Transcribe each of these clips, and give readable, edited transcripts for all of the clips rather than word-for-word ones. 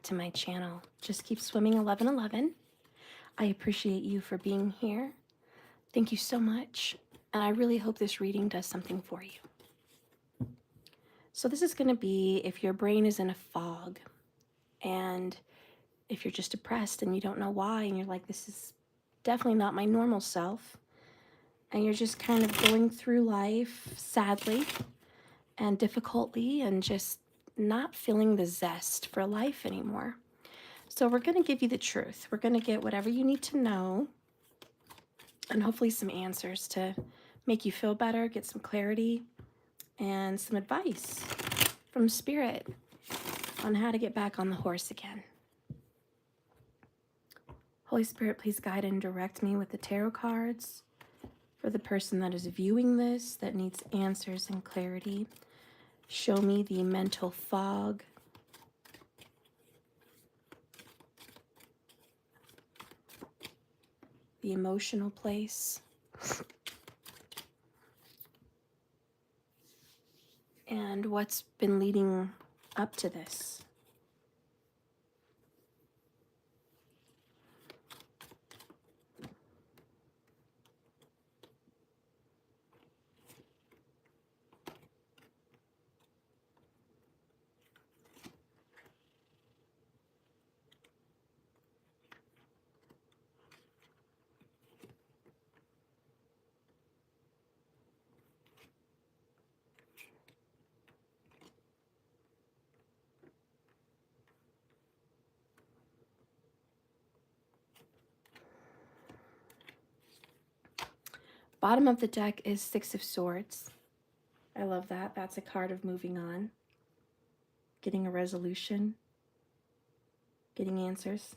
back to my channel. Just keep swimming 1111. I appreciate you for being here. Thank you so much. And I really hope this reading does something for you. So this is going to be if your brain is in a fog and if you're just depressed and you don't know why and you're like, this is definitely not my normal self. And you're just kind of going through life sadly and difficultly and just not feeling the zest for life anymore. So we're going to give you the truth. We're going to get whatever you need to know and hopefully some answers to make you feel better, get some clarity, and some advice from Spirit on how to get back on the horse again. Holy Spirit, please guide and direct me with the tarot cards for the person that is viewing this that needs answers and clarity. Show me the mental fog. The emotional place. And what's been leading up to this. Bottom of the deck is Six of Swords. I love that. That's a card of moving on, getting a resolution, getting answers.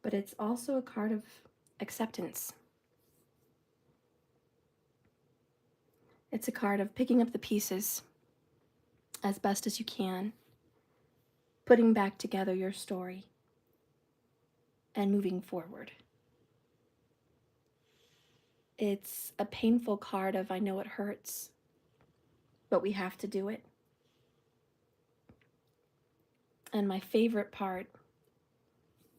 But it's also a card of acceptance. It's a card of picking up the pieces as best as you can, putting back together your story, and moving forward. It's a painful card of I know it hurts, but we have to do it. And my favorite part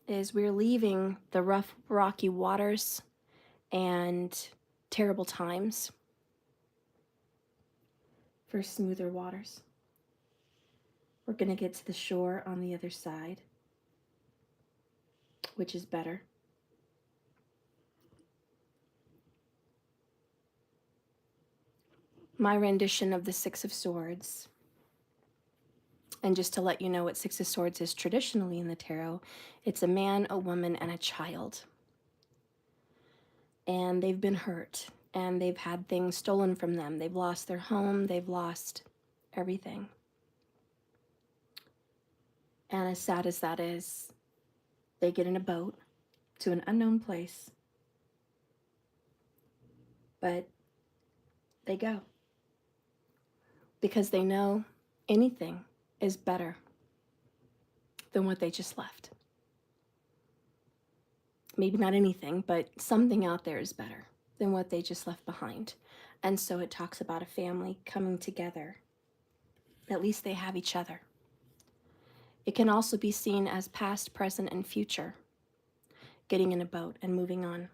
is we're leaving the rough, rocky waters and terrible times for smoother waters. We're going to get to the shore on the other side, which is better. My rendition of the Six of Swords, and just to let you know what Six of Swords is traditionally in the tarot, it's a man, a woman, and a child. And they've been hurt, and they've had things stolen from them. They've lost their home, they've lost everything. And as sad as that is, they get in a boat to an unknown place, but they go because they know anything is better than what they just left. Maybe not anything, but something out there is better than what they just left behind. And so it talks about a family coming together. At least they have each other. It can also be seen as past, present, and future, getting in a boat and moving on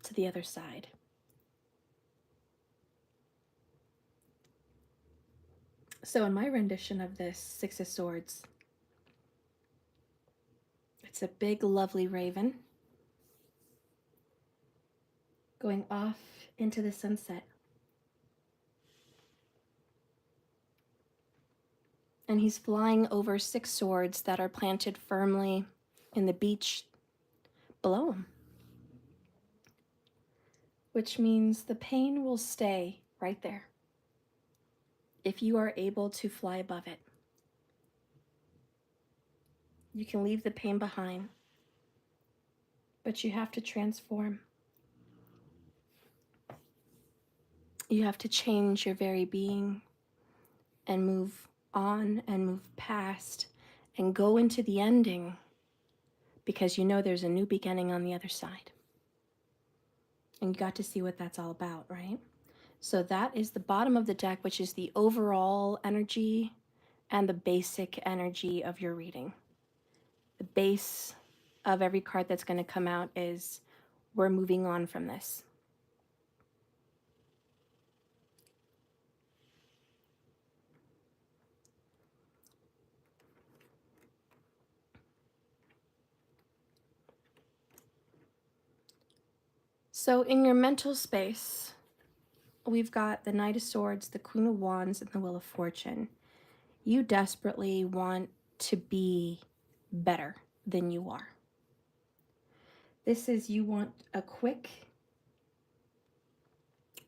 to the other side. So in my rendition of this Six of Swords, it's a big, lovely raven going off into the sunset. And he's flying over six swords that are planted firmly in the beach below him, which means the pain will stay right there if you are able to fly above it. You can leave the pain behind, but you have to transform. You have to change your very being and move on and move past and go into the ending, because you know there's a new beginning on the other side. And you got to see what that's all about, right? So that is the bottom of the deck, which is the overall energy and the basic energy of your reading. The base of every card that's going to come out is we're moving on from this. So in your mental space, we've got the Knight of Swords, the Queen of Wands, and the Wheel of Fortune. You desperately want to be better than you are. This is you want a quick,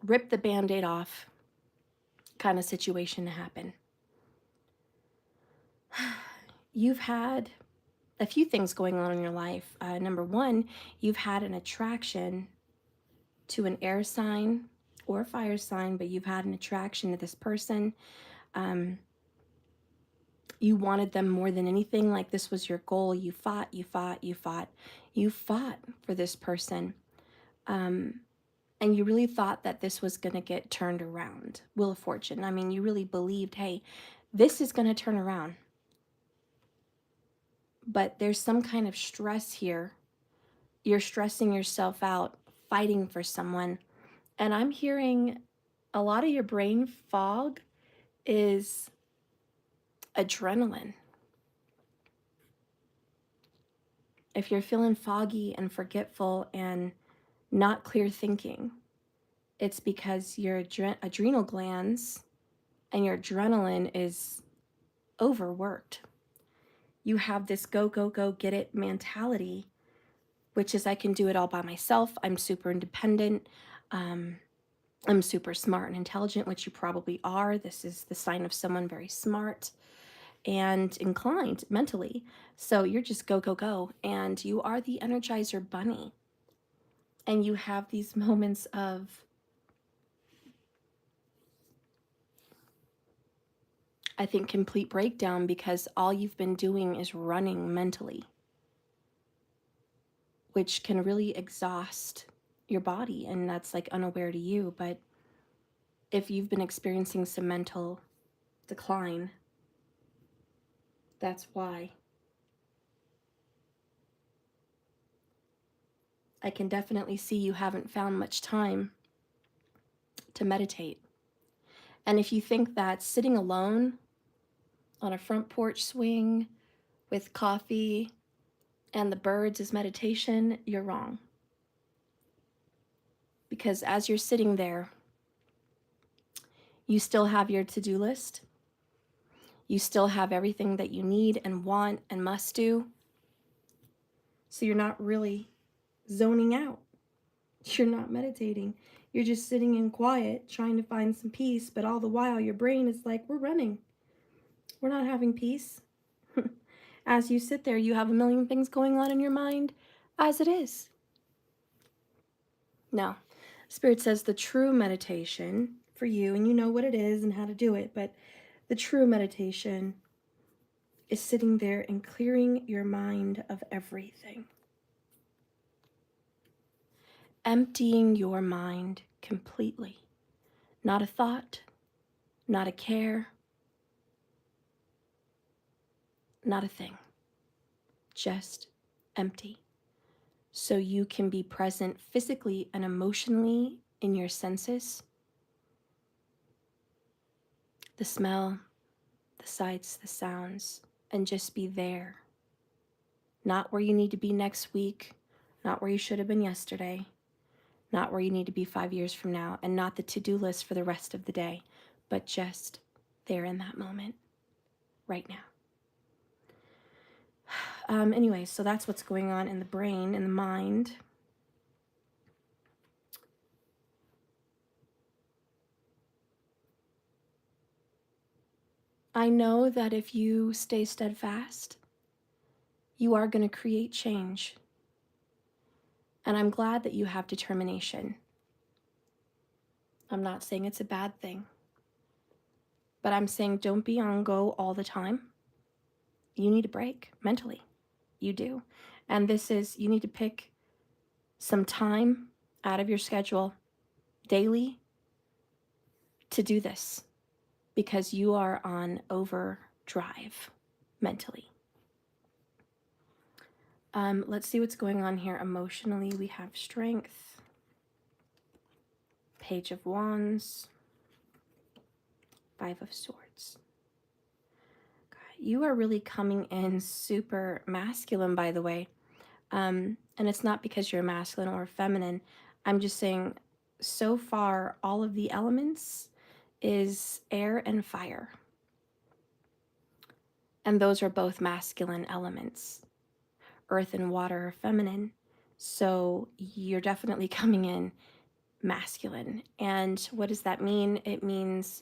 rip the Band-Aid off kind of situation to happen. You've had a few things going on in your life. Number one, you've had an attraction to an air sign or a fire sign, but you've had an attraction to this person. You wanted them more than anything, like this was your goal. You fought for this person. And you really thought that this was going to get turned around. Wheel of Fortune. I mean, you really believed, hey, this is going to turn around. But there's some kind of stress here. You're stressing yourself out, fighting for someone. And I'm hearing a lot of your brain fog is adrenaline. If you're feeling foggy and forgetful and not clear thinking, it's because your adrenal glands and your adrenaline is overworked. You have this go, go, go, get it mentality, which is I can do it all by myself. I'm super independent. I'm super smart and intelligent, which you probably are. This is the sign of someone very smart and inclined mentally. So you're just go, go, go. And you are the Energizer Bunny. And you have these moments of, I think, complete breakdown because all you've been doing is running mentally, which can really exhaust your body. And that's like unaware to you. But if you've been experiencing some mental decline, that's why. I can definitely see you haven't found much time to meditate. And if you think that sitting alone on a front porch swing with coffee and the birds is meditation, you're wrong. Because as you're sitting there, you still have your to-do list. You still have everything that you need and want and must do. So you're not really zoning out. You're not meditating. You're just sitting in quiet, trying to find some peace, but all the while your brain is like, we're running. We're not having peace. As you sit there, you have a million things going on in your mind, as it is. No. Spirit says the true meditation for you, and you know what it is and how to do it, but the true meditation is sitting there and clearing your mind of everything. Emptying your mind completely. Not a thought, not a care, not a thing. Just empty. So you can be present physically and emotionally in your senses. The smell, the sights, the sounds, and just be there. Not where you need to be next week, not where you should have been yesterday, not where you need to be 5 years from now, and not the to-do list for the rest of the day, but just there in that moment, right now. Anyway, so that's what's going on in the brain, in the mind. I know that if you stay steadfast, you are going to create change. And I'm glad that you have determination. I'm not saying it's a bad thing, but I'm saying don't be on go all the time. You need a break mentally. You do. And this is, you need to pick some time out of your schedule daily to do this because you are on overdrive. drive mentally. Let's see what's going on here emotionally. We have strength, Page of Wands, Five of Swords. God, you are really coming in super masculine, by the way. And it's not because you're masculine or feminine. I'm just saying, so far, all of the elements is air and fire. And those are both masculine elements. Earth and water are feminine. So you're definitely coming in masculine. And what does that mean? It means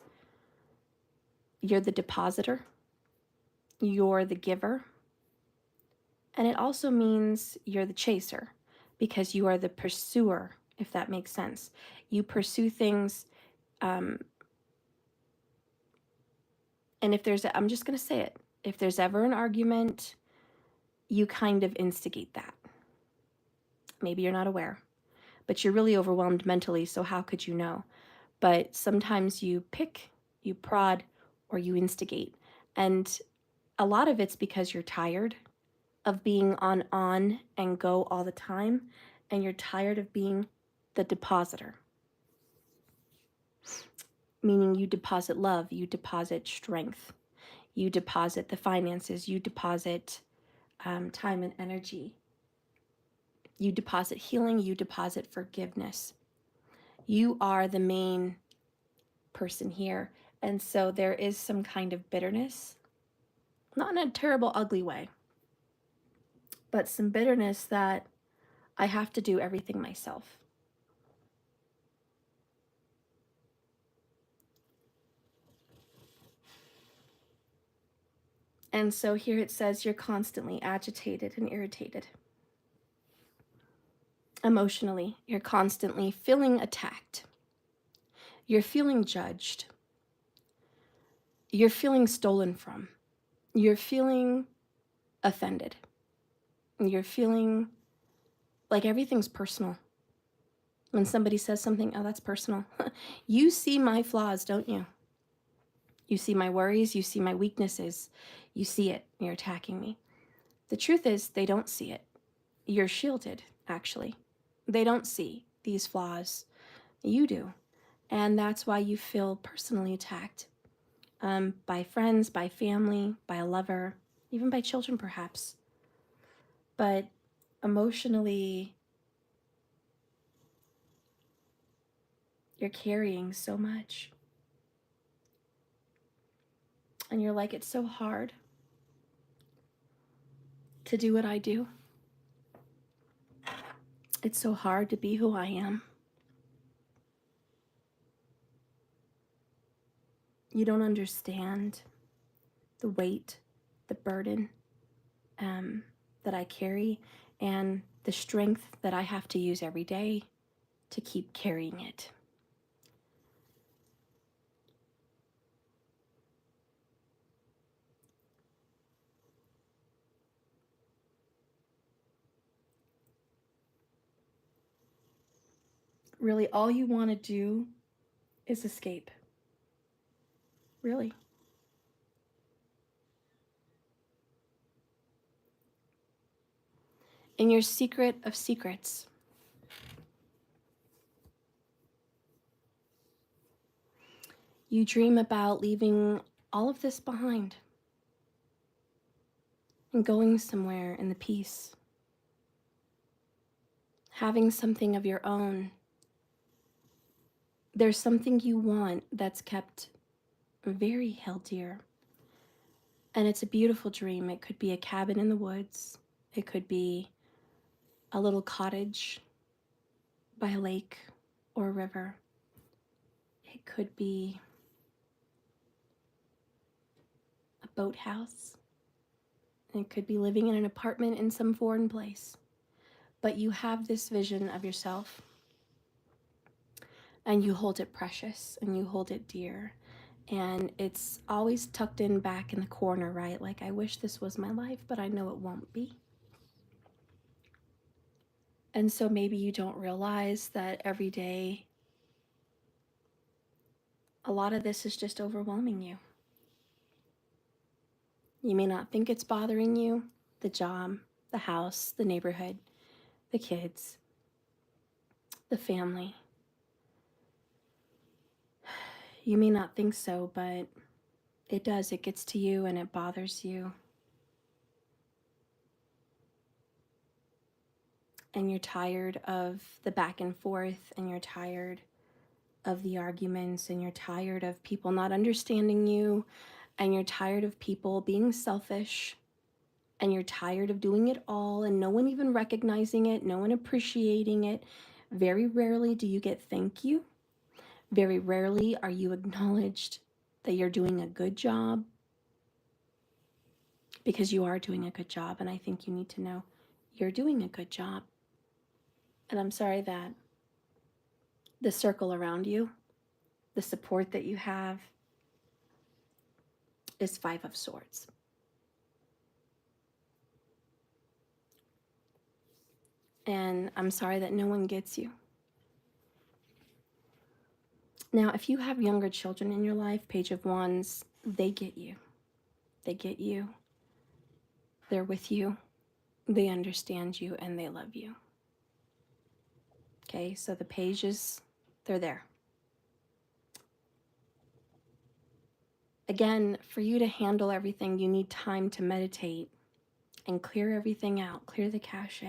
you're the depositor, you're the giver, and it also means you're the chaser because you are the pursuer, if that makes sense. You pursue things, and if there's, I'm just going to say it, if there's ever an argument, you kind of instigate that. Maybe you're not aware, but you're really overwhelmed mentally, so how could you know? But sometimes you pick, you prod, or you instigate. And a lot of it's because you're tired of being on and go all the time, and you're tired of being the depositor. Meaning you deposit love, you deposit strength, you deposit the finances, you deposit time and energy. You deposit healing, you deposit forgiveness. You are the main person here. And so there is some kind of bitterness, not in a terrible, ugly way, but some bitterness that I have to do everything myself. And so here it says you're constantly agitated and irritated. Emotionally, you're constantly feeling attacked. You're feeling judged. You're feeling stolen from. You're feeling offended. You're feeling like everything's personal. When somebody says something, oh, that's personal. You see my flaws, don't you? You see my worries, you see my weaknesses. You see it, you're attacking me. The truth is, they don't see it. You're shielded, actually. They don't see these flaws. You do. And that's why you feel personally attacked by friends, by family, by a lover, even by children, perhaps. But emotionally, you're carrying so much. And you're like, it's so hard to do what I do. It's so hard to be who I am. You don't understand the weight, the burden that I carry, and the strength that I have to use every day to keep carrying it. Really, all you want to do is escape. Really. In your secret of secrets, you dream about leaving all of this behind and going somewhere in the peace, having something of your own. There's something you want that's kept very held dear. And it's a beautiful dream. It could be a cabin in the woods. It could be a little cottage by a lake or a river. It could be a boathouse. It could be living in an apartment in some foreign place. But you have this vision of yourself, and you hold it precious, and you hold it dear. And it's always tucked in back in the corner, right? Like, I wish this was my life, but I know it won't be. And so maybe you don't realize that every day, a lot of this is just overwhelming you. You may not think it's bothering you, the job, the house, the neighborhood, the kids, the family. You may not think so, but it does. It gets to you and it bothers you. And you're tired of the back and forth, and you're tired of the arguments, and you're tired of people not understanding you, and you're tired of people being selfish, and you're tired of doing it all and no one even recognizing it, no one appreciating it. Very rarely do you get thank you. Very rarely are you acknowledged that you're doing a good job, because you are doing a good job. And I think you need to know you're doing a good job. And I'm sorry that the circle around you, the support that you have, is Five of Swords. And I'm sorry that no one gets you. Now, if you have younger children in your life, Page of Wands, they get you. They get you. They're with you. They understand you and they love you. Okay, so the pages, they're there. Again, for you to handle everything, you need time to meditate and clear everything out, clear the cache.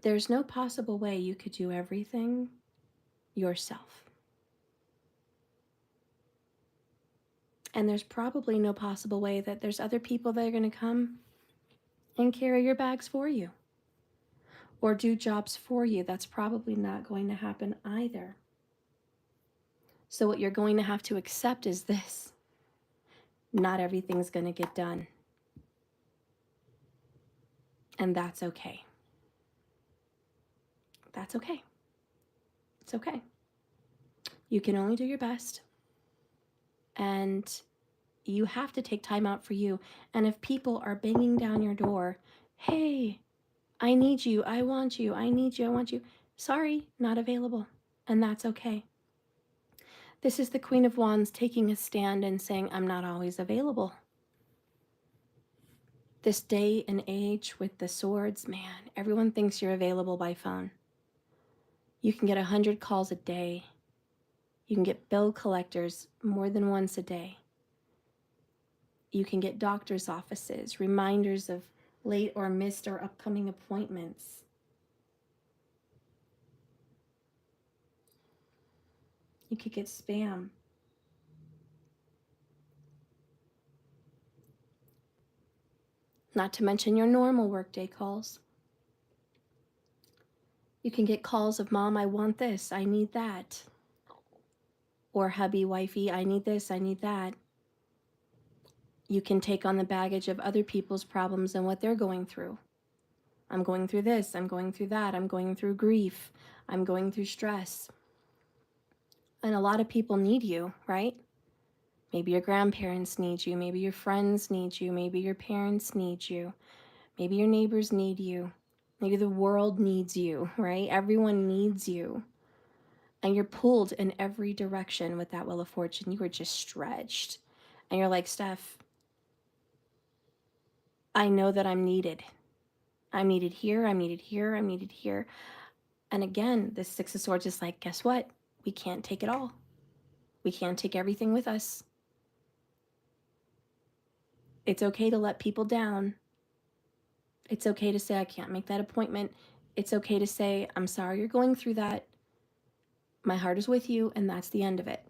There's no possible way you could do everything yourself. And there's probably no possible way that there's other people that are going to come and carry your bags for you or do jobs for you. That's probably not going to happen either. So what you're going to have to accept is this: not everything's going to get done. And that's okay. That's okay. It's okay. You can only do your best. And you have to take time out for you. And if people are banging down your door, hey, I need you, I want you, I need you, I want you. Sorry, not available. And that's okay. This is the Queen of Wands taking a stand and saying, I'm not always available. This day and age with the swords, man, everyone thinks you're available by phone. You can get 100 calls a day. You can get bill collectors more than once a day. You can get doctor's offices, reminders of late or missed or upcoming appointments. You could get spam. Not to mention your normal workday calls. You can get calls of, Mom, I want this, I need that. Or hubby, wifey, I need this, I need that. You can take on the baggage of other people's problems and what they're going through. I'm going through this, I'm going through that, I'm going through grief, I'm going through stress. And a lot of people need you, right? Maybe your grandparents need you, maybe your friends need you, maybe your parents need you, maybe your neighbors need you, maybe the world needs you, right? Everyone needs you. And you're pulled in every direction with that Wheel of Fortune. You are just stretched. And you're like, Steph, I know that I'm needed. I'm needed here, I'm needed here, I'm needed here. And again, the Six of Swords is like, guess what? We can't take it all. We can't take everything with us. It's okay to let people down. It's okay to say, I can't make that appointment. It's okay to say, I'm sorry you're going through that. My heart is with you, and that's the end of it.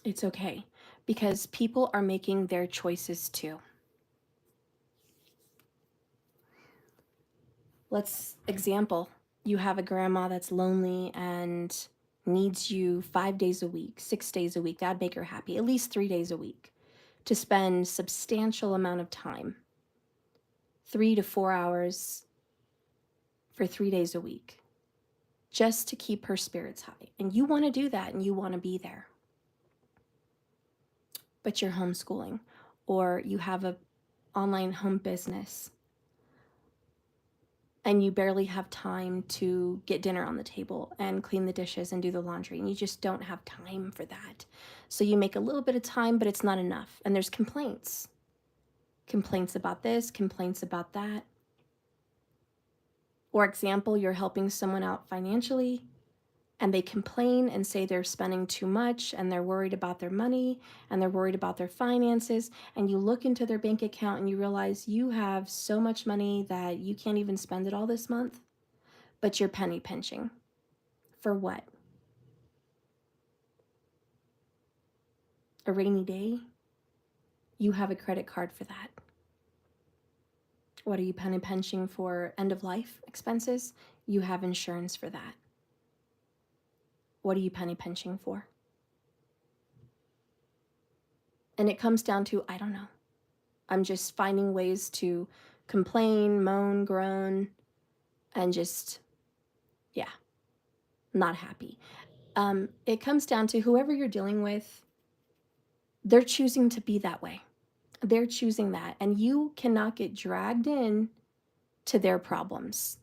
It's okay, because people are making their choices too. Let's example, you have a grandma that's lonely and needs you 5 days a week, 6 days a week. That'd make her happy, at least 3 days a week, to spend substantial amount of time, 3 to 4 hours for 3 days a week, just to keep her spirits high. And you want to do that and you want to be there. But you're homeschooling, or you have a online home business. and you barely have time to get dinner on the table and clean the dishes and do the laundry, and you just don't have time for that. So you make a little bit of time, but it's not enough. And there's complaints. Complaints about this, complaints about that. Or example, you're helping someone out financially and they complain and say they're spending too much and they're worried about their money and they're worried about their finances, and you look into their bank account and you realize you have so much money that you can't even spend it all this month, but you're penny pinching. For what? A rainy day? You have a credit card for that. What are you penny pinching for? End of life expenses? You have insurance for that. What are you penny pinching for? And it comes down to, I don't know. I'm just finding ways to complain, moan, groan, and just, yeah, not happy. It comes down to whoever you're dealing with, they're choosing to be that way. They're choosing that, and you cannot get dragged in to their problems.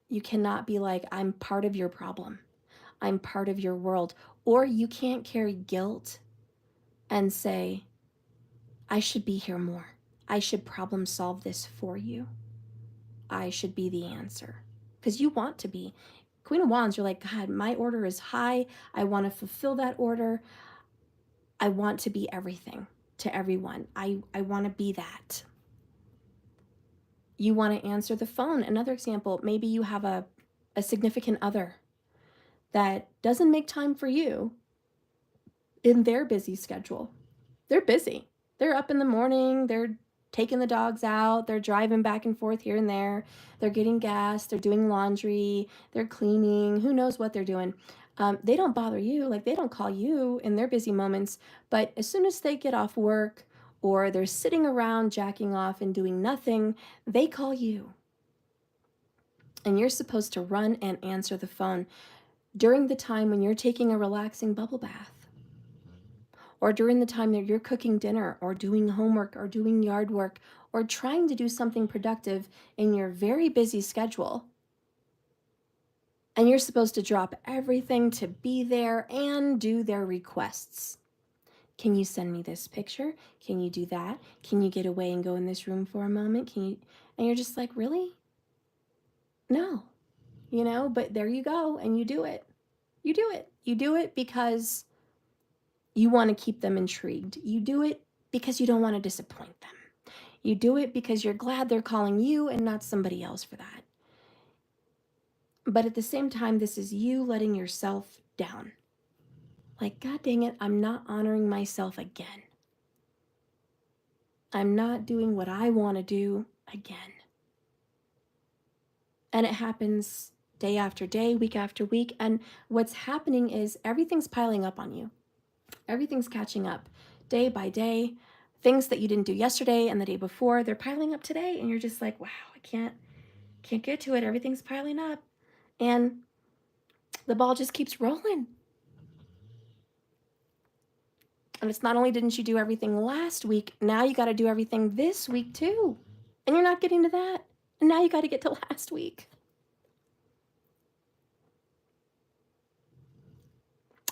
You cannot be like, I'm part of your problem. I'm part of your world. Or you can't carry guilt and say, I should be here more. I should problem solve this for you. I should be the answer. Because you want to be. Queen of Wands, you're like, God, my order is high. I want to fulfill that order. I want to be everything to everyone. I want to be that. You want to answer the phone. Another example, maybe you have a significant other that doesn't make time for you in their busy schedule. They're busy. They're up in the morning, they're taking the dogs out, they're driving back and forth here and there, they're getting gas, they're doing laundry, they're cleaning, who knows what they're doing. They don't bother you, like they don't call you in their busy moments, but as soon as they get off work or they're sitting around jacking off and doing nothing, they call you. And you're supposed to run and answer the phone during the time when you're taking a relaxing bubble bath, or during the time that you're cooking dinner or doing homework or doing yard work or trying to do something productive in your very busy schedule. And you're supposed to drop everything to be there and do their requests. Can you send me this picture? Can you do that? Can you get away and go in this room for a moment? Can you? And you're just like, really? No. You know, but there you go, and you do it. You do it. You do it because you want to keep them intrigued. You do it because you don't want to disappoint them. You do it because you're glad they're calling you and not somebody else for that. But at the same time, this is you letting yourself down. Like, God dang it, I'm not honoring myself again. I'm not doing what I want to do again. And it happens day after day, week after week. And what's happening is everything's piling up on you. Everything's catching up day by day. Things that you didn't do yesterday and the day before, they're piling up today. And you're just like, wow, I can't get to it. Everything's piling up. And the ball just keeps rolling. And it's not only didn't you do everything last week, now you got to do everything this week too. And you're not getting to that. And now you got to get to last week.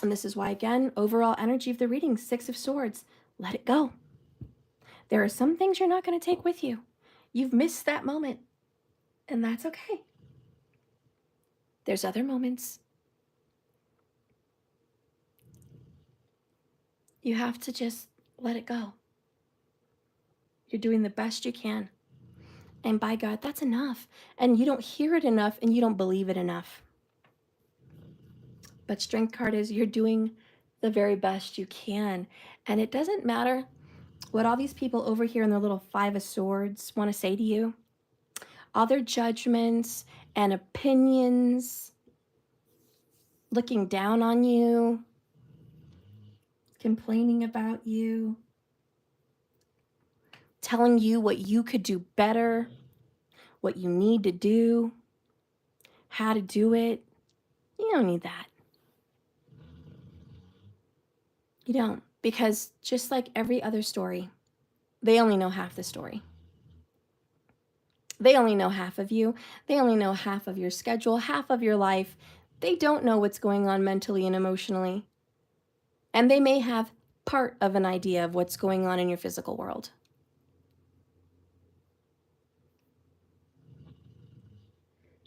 And this is why, again, overall energy of the reading, 6 of Swords, let it go. There are some things you're not going to take with you. You've missed that moment, and that's okay. There's other moments. You have to just let it go. You're doing the best you can. And by God, that's enough. And you don't hear it enough, and you don't believe it enough. But Strength card is you're doing the very best you can. And it doesn't matter what all these people over here in their little 5 of Swords want to say to you. All their judgments and opinions, looking down on you, complaining about you, telling you what you could do better, what you need to do, how to do it. You don't need that. You don't. Because just like every other story, they only know half the story. They only know half of you. They only know half of your schedule, half of your life. They don't know what's going on mentally and emotionally. And they may have part of an idea of what's going on in your physical world.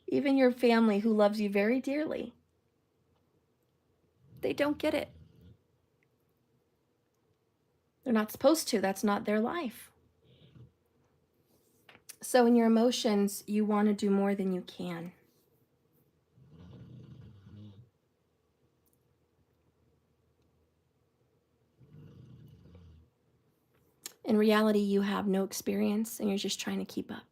Even your family who loves you very dearly, they don't get it. They're not supposed to. That's not their life. So in your emotions, you want to do more than you can. In reality, you have no experience and you're just trying to keep up.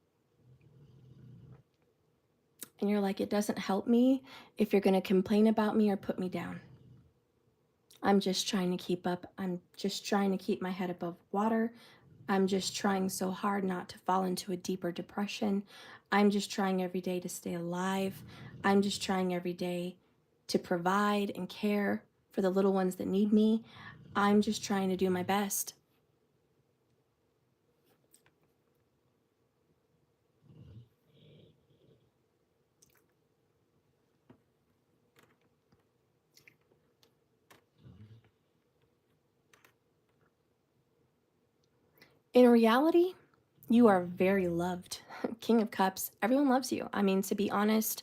And you're like, it doesn't help me if you're going to complain about me or put me down. I'm just trying to keep up. I'm just trying to keep my head above water. I'm just trying so hard not to fall into a deeper depression. I'm just trying every day to stay alive. I'm just trying every day to provide and care for the little ones that need me. I'm just trying to do my best. In reality, you are very loved. King of Cups, everyone loves you. I mean, to be honest,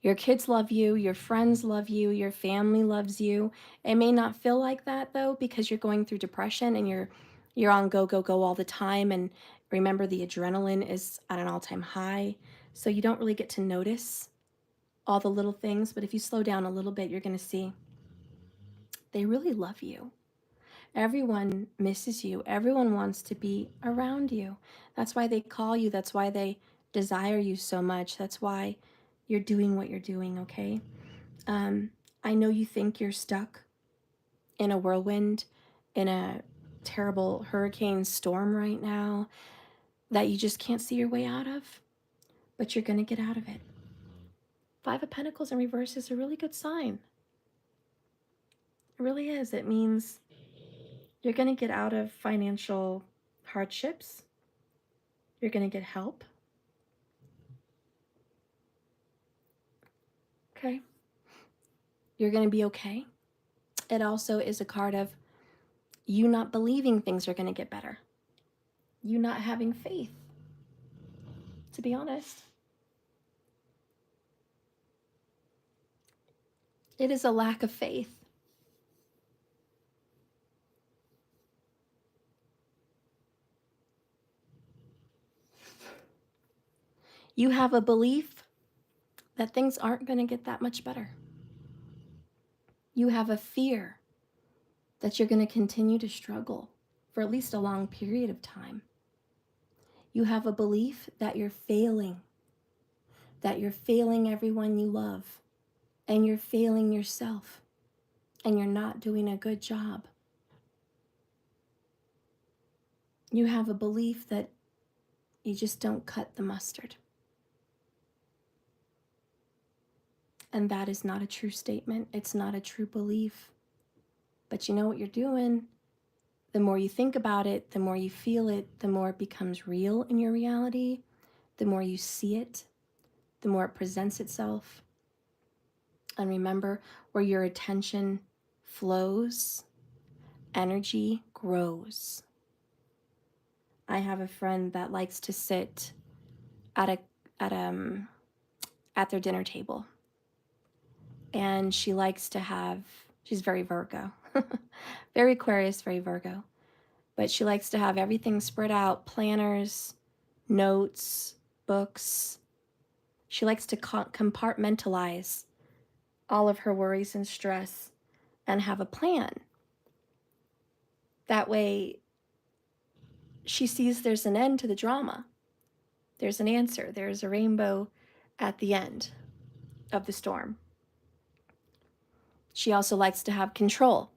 your kids love you, your friends love you, your family loves you. It may not feel like that though because you're going through depression and you're on go go go all the time, and remember the adrenaline is at an all-time high. So you don't really get to notice all the little things, but if you slow down a little bit, you're going to see they really love you. Everyone misses you. Everyone wants to be around you. That's why they call you. That's why they desire you so much. That's why you're doing what you're doing, okay? I know you think you're stuck in a whirlwind, in a terrible hurricane storm right now that you just can't see your way out of, but you're going to get out of it. Five of Pentacles in reverse is a really good sign. It really is. It means you're going to get out of financial hardships. You're going to get help. Okay. You're going to be okay. It also is a card of you not believing things are going to get better. You not having faith, to be honest. It is a lack of faith. You have a belief that things aren't going to get that much better. You have a fear that you're going to continue to struggle for at least a long period of time. You have a belief that you're failing everyone you love, and you're failing yourself, and you're not doing a good job. You have a belief that you just don't cut the mustard. And that is not a true statement. It's not a true belief. But you know what you're doing? The more you think about it, the more you feel it, the more it becomes real in your reality, the more you see it, the more it presents itself. And remember, where your attention flows, energy grows. I have a friend that likes to sit at their dinner table, and she likes to have, she's very Virgo, very Aquarius, very Virgo, but she likes to have everything spread out, planners, notes, books. She likes to compartmentalize all of her worries and stress and have a plan. That way, she sees there's an end to the drama. There's an answer. There's a rainbow at the end of the storm. She also likes to have control.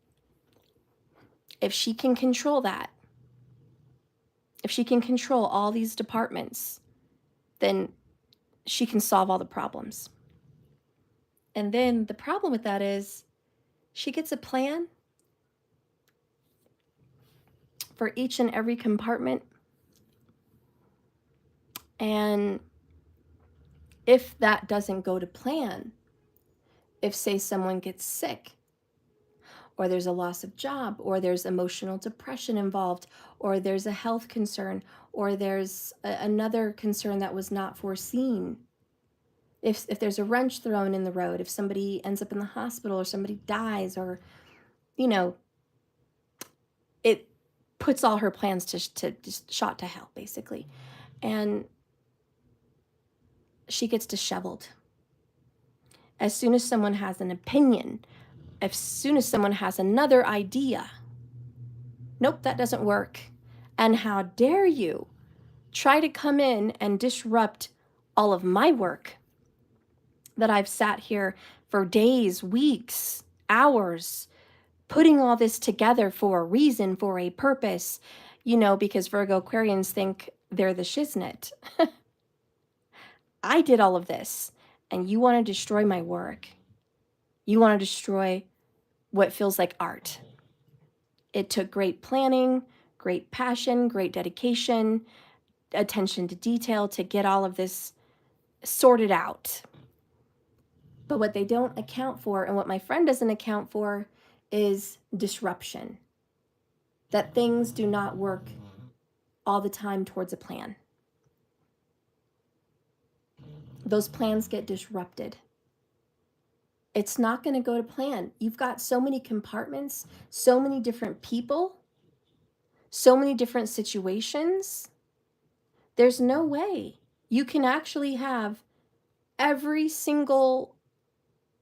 If she can control that, if she can control all these departments, then she can solve all the problems. And then the problem with that is she gets a plan for each and every compartment, And if that doesn't go to plan, if, say, someone gets sick, or there's a loss of job, or there's emotional depression involved, or there's a health concern, or there's another concern that was not foreseen, if there's a wrench thrown in the road, if somebody ends up in the hospital, or somebody dies, or, you know, it puts all her plans to just shot to hell, basically. And she gets disheveled. As soon as someone has an opinion, as soon as someone has another idea, nope, that doesn't work. And how dare you try to come in and disrupt all of my work that I've sat here for days, weeks, hours, putting all this together for a reason, for a purpose, you know, because Virgo Aquarians think they're the shiznit. I did all of this, and you want to destroy my work. You want to destroy what feels like art. It took great planning, great passion, great dedication, attention to detail to get all of this sorted out. But what they don't account for, and what my friend doesn't account for, is disruption. That things do not work all the time towards a plan. Those plans get disrupted. It's not going to go to plan. You've got so many compartments, so many different people, so many different situations. There's no way you can actually have every single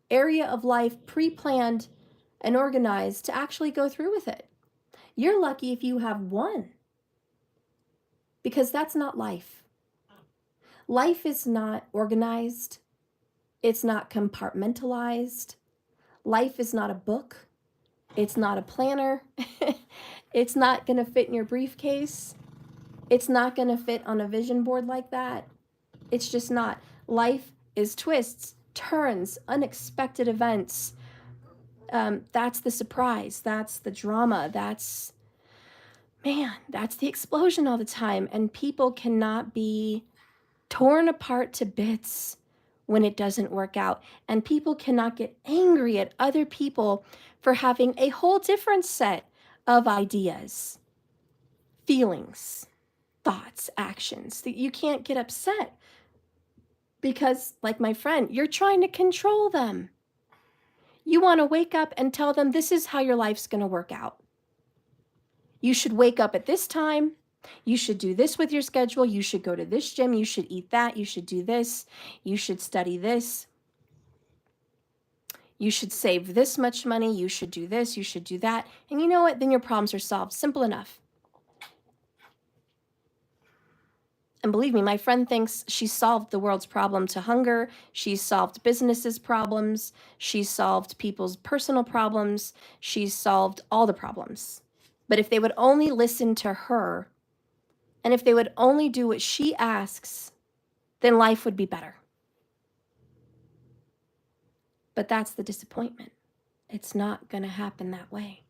area of life pre-planned and organized to actually go through with it. You're lucky if you have one, because that's not life. Life is not organized. It's not compartmentalized. Life is not a book. It's not a planner. It's not going to fit in your briefcase. It's not going to fit on a vision board like that. It's just not. Life is twists, turns, unexpected events. That's the surprise. That's the drama. That's the explosion all the time. And people cannot be torn apart to bits when it doesn't work out. And people cannot get angry at other people for having a whole different set of ideas, feelings, thoughts, actions. That you can't get upset because, like my friend, you're trying to control them. You want to wake up and tell them this is how your life's going to work out. You should wake up at this time. You should do this with your schedule. You should go to this gym. You should eat that. You should do this. You should study this. You should save this much money. You should do this. You should do that. And you know what? Then your problems are solved. Simple enough. And believe me, my friend thinks she solved the world's problem to hunger. She's solved businesses' problems. She's solved people's personal problems. She's solved all the problems. But if they would only listen to her, and if they would only do what she asks, then life would be better. But that's the disappointment. It's not going to happen that way.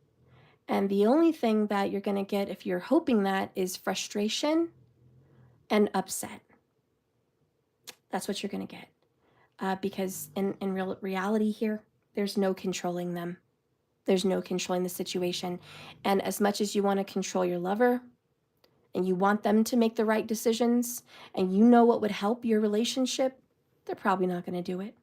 And the only thing that you're going to get if you're hoping that is frustration and upset. That's what you're going to get. Because in reality here, there's no controlling them. There's no controlling the situation. And as much as you want to control your lover, and you want them to make the right decisions, and you know what would help your relationship, they're probably not going to do it.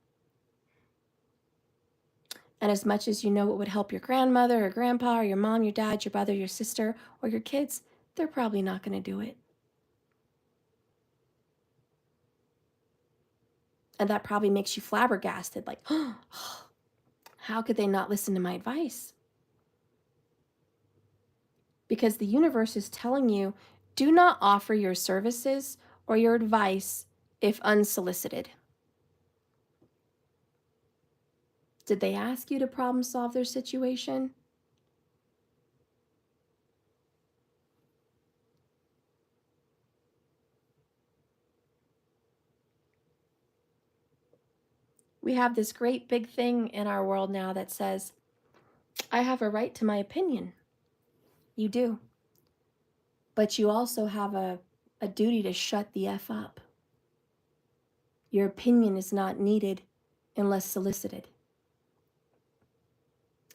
And as much as you know what would help your grandmother or grandpa or your mom, your dad, your brother, your sister, or your kids, they're probably not going to do it. And that probably makes you flabbergasted, like, oh, how could they not listen to my advice? Because the universe is telling you, do not offer your services or your advice if unsolicited. Did they ask you to problem solve their situation? We have this great big thing in our world now that says, I have a right to my opinion. You do. But you also have a duty to shut the F up. Your opinion is not needed unless solicited.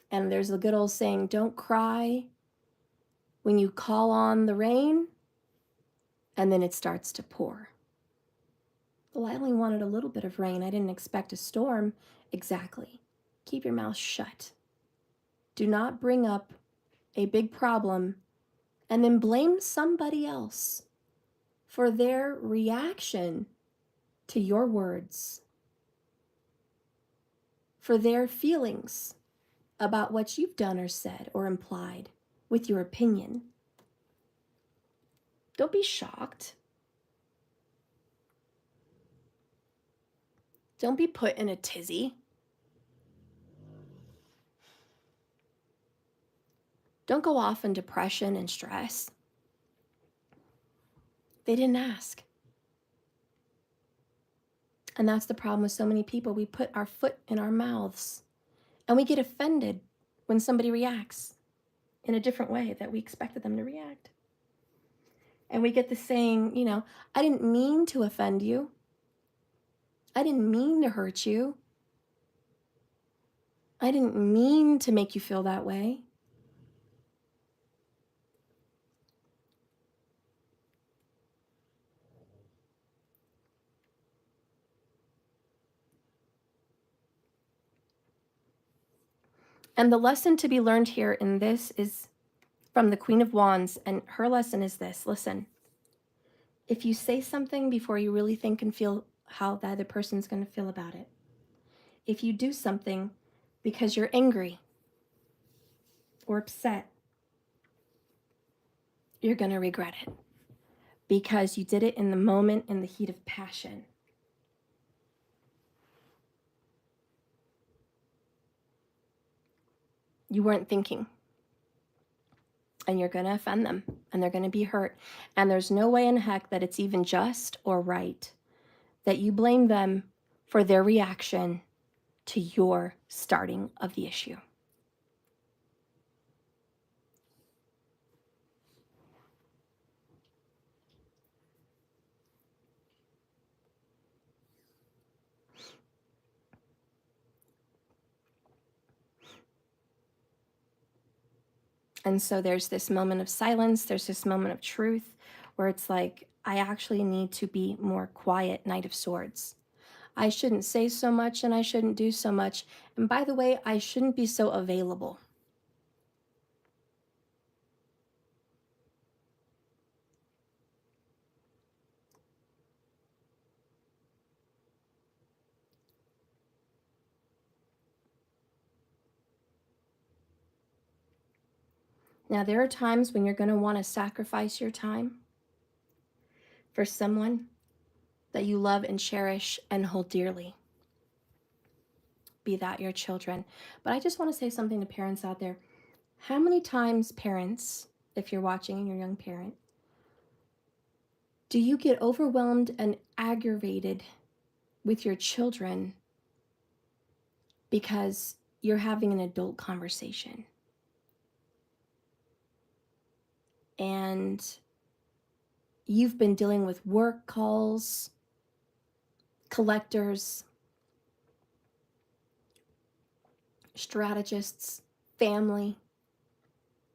And there's a good old saying, don't cry when you call on the rain and then it starts to pour. Well, I only wanted a little bit of rain. I didn't expect a storm. Exactly. Keep your mouth shut. Do not bring up a big problem and then blame somebody else for their reaction to your words, for their feelings about what you've done or said or implied with your opinion. Don't be shocked. Don't be put in a tizzy. Don't go off in depression and stress. They didn't ask. And that's the problem with so many people. We put our foot in our mouths and we get offended when somebody reacts in a different way that we expected them to react. And we get the saying, I didn't mean to offend you. I didn't mean to hurt you. I didn't mean to make you feel that way. And the lesson to be learned here in this is from the Queen of Wands, and her lesson is this. Listen, if you say something before you really think and feel how the other person's going to feel about it, if you do something because you're angry or upset, you're going to regret it because you did it in the moment, in the heat of passion. You weren't thinking. And you're going to offend them, and they're going to be hurt. And there's no way in heck that it's even just or right that you blame them for their reaction to your starting of the issue. And so there's this moment of silence, there's this moment of truth where it's like, I actually need to be more quiet, Knight of Swords. I shouldn't say so much and I shouldn't do so much. And by the way, I shouldn't be so available. Now, there are times when you're going to want to sacrifice your time for someone that you love and cherish and hold dearly, be that your children. But I just want to say something to parents out there. How many times, parents, if you're watching and you're a young parent, do you get overwhelmed and aggravated with your children because you're having an adult conversation? And you've been dealing with work calls, collectors, strategists, family,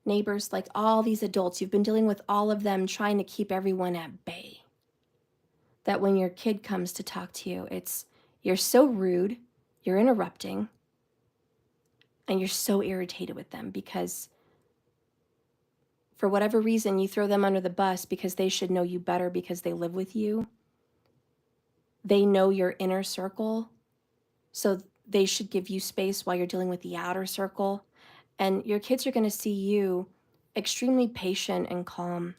neighbors, like all these adults. You've been dealing with all of them, trying to keep everyone at bay. That when your kid comes to talk to you, you're so rude, you're interrupting, and you're so irritated with them because for whatever reason you throw them under the bus because they should know you better because they live with you. They know your inner circle, so they should give you space while you're dealing with the outer circle. And your kids are going to see you extremely patient and calm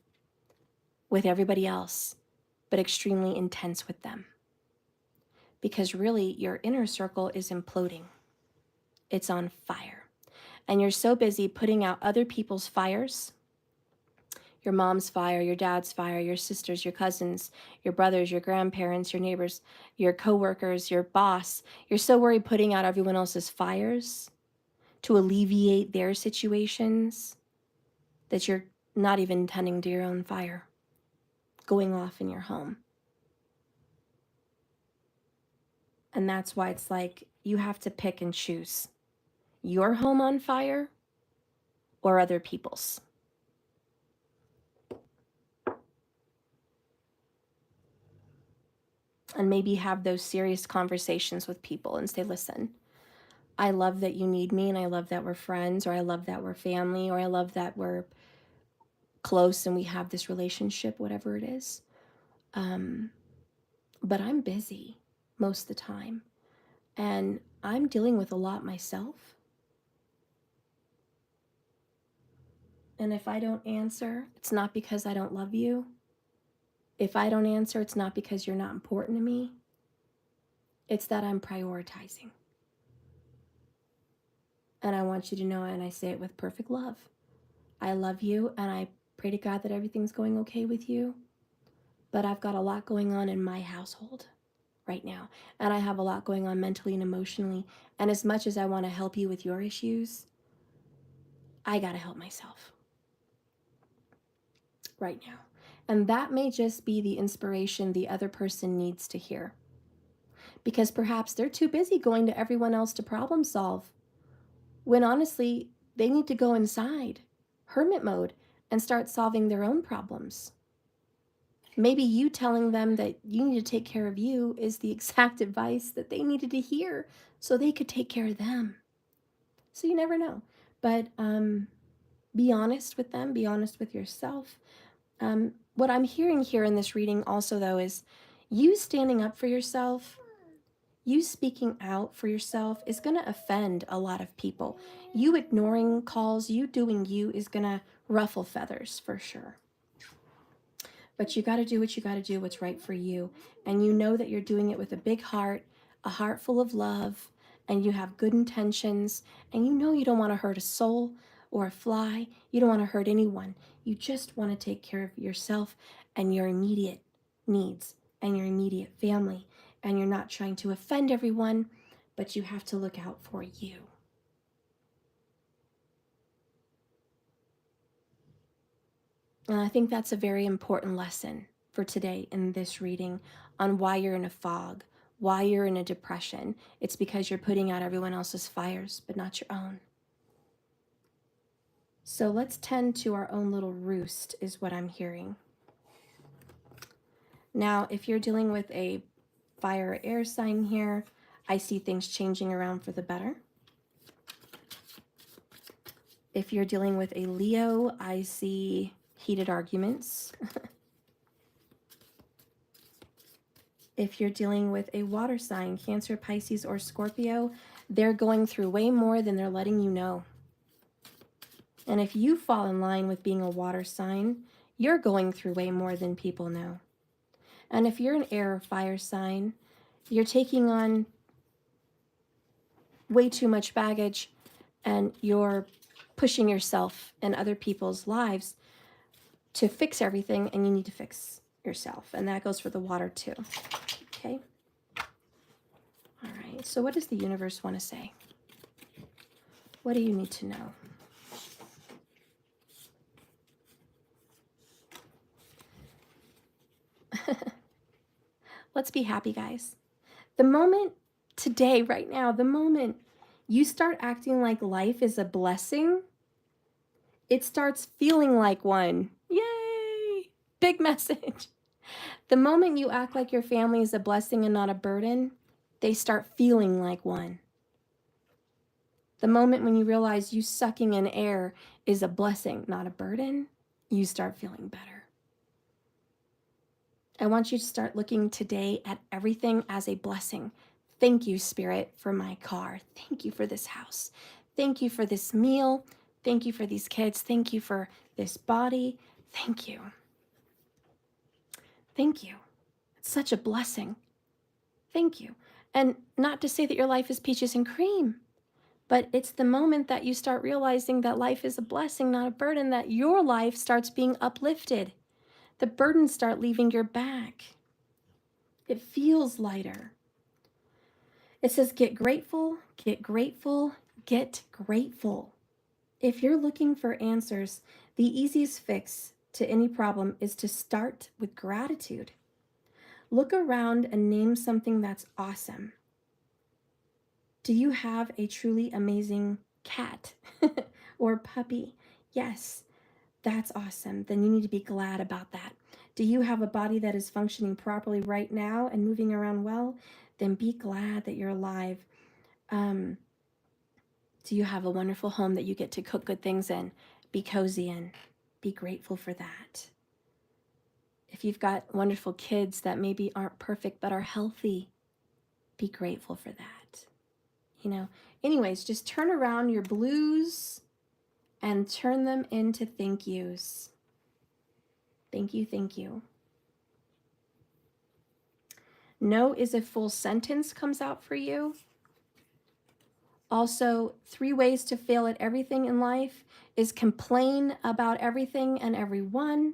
with everybody else, but extremely intense with them. Because really, your inner circle is imploding. It's on fire. And you're so busy putting out other people's fires, your mom's fire, your dad's fire, your sisters, your cousins, your brothers, your grandparents, your neighbors, your coworkers, your boss. You're so worried putting out everyone else's fires to alleviate their situations that you're not even tending to your own fire going off in your home. And that's why it's like you have to pick and choose your home on fire or other people's. And maybe have those serious conversations with people and say, listen, I love that you need me, and I love that we're friends, or I love that we're family, or I love that we're close and we have this relationship, whatever it is. But I'm busy most of the time, and I'm dealing with a lot myself. And if I don't answer, it's not because I don't love you. If I don't answer, it's not because you're not important to me. It's that I'm prioritizing. And I want you to know, and I say it with perfect love, I love you, and I pray to God that everything's going okay with you. But I've got a lot going on in my household right now. And I have a lot going on mentally and emotionally. And as much as I want to help you with your issues, I got to help myself right now. And that may just be the inspiration the other person needs to hear. Because perhaps they're too busy going to everyone else to problem solve, when honestly, they need to go inside, hermit mode, and start solving their own problems. Maybe you telling them that you need to take care of you is the exact advice that they needed to hear so they could take care of them. So you never know. But be honest with them, be honest with yourself. What I'm hearing here in this reading also, though, is you standing up for yourself, you speaking out for yourself is going to offend a lot of people. You ignoring calls, you doing you is going to ruffle feathers for sure. But you got to do what you got to do, what's right for you. And you know that you're doing it with a big heart, a heart full of love, and you have good intentions. And you know you don't want to hurt a soul or a fly. You don't want to hurt anyone. You just want to take care of yourself and your immediate needs and your immediate family. And you're not trying to offend everyone, but you have to look out for you. And I think that's a very important lesson for today in this reading on why you're in a fog, why you're in a depression. It's because you're putting out everyone else's fires, but not your own. So let's tend to our own little roost, is what I'm hearing. Now, if you're dealing with a fire or air sign here, I see things changing around for the better. If you're dealing with a Leo, I see heated arguments. If you're dealing with a water sign, Cancer, Pisces, or Scorpio, they're going through way more than they're letting you know. And if you fall in line with being a water sign, you're going through way more than people know. And if you're an air or fire sign, you're taking on way too much baggage and you're pushing yourself and other people's lives to fix everything, and you need to fix yourself. And that goes for the water too. Okay? All right, so what does the universe want to say? What do you need to know? Let's be happy, guys. The moment today, right now, the moment you start acting like life is a blessing, it starts feeling like one. Yay! Big message. The moment you act like your family is a blessing and not a burden, they start feeling like one. The moment when you realize you sucking in air is a blessing, not a burden, you start feeling better. I want you to start looking today at everything as a blessing. Thank you, Spirit, for my car. Thank you for this house. Thank you for this meal. Thank you for these kids. Thank you for this body. Thank you. Thank you. It's such a blessing. Thank you. And not to say that your life is peaches and cream, but it's the moment that you start realizing that life is a blessing, not a burden, that your life starts being uplifted. The burdens start leaving your back. It feels lighter. It says, get grateful, get grateful, get grateful. If you're looking for answers, the easiest fix to any problem is to start with gratitude. Look around and name something that's awesome. Do you have a truly amazing cat or puppy? Yes, that's awesome. Then you need to be glad about that. Do you have a body that is functioning properly right now and moving around well? Then be glad that you're alive. Do you have a wonderful home that you get to cook good things in? Be cozy in. Be grateful for that. If you've got wonderful kids that maybe aren't perfect but are healthy, be grateful for that. You know, anyways, just turn around your blues and turn them into thank yous. Thank you, thank you. No is a full sentence comes out for you. Also, 3 ways to fail at everything in life is complain about everything and everyone,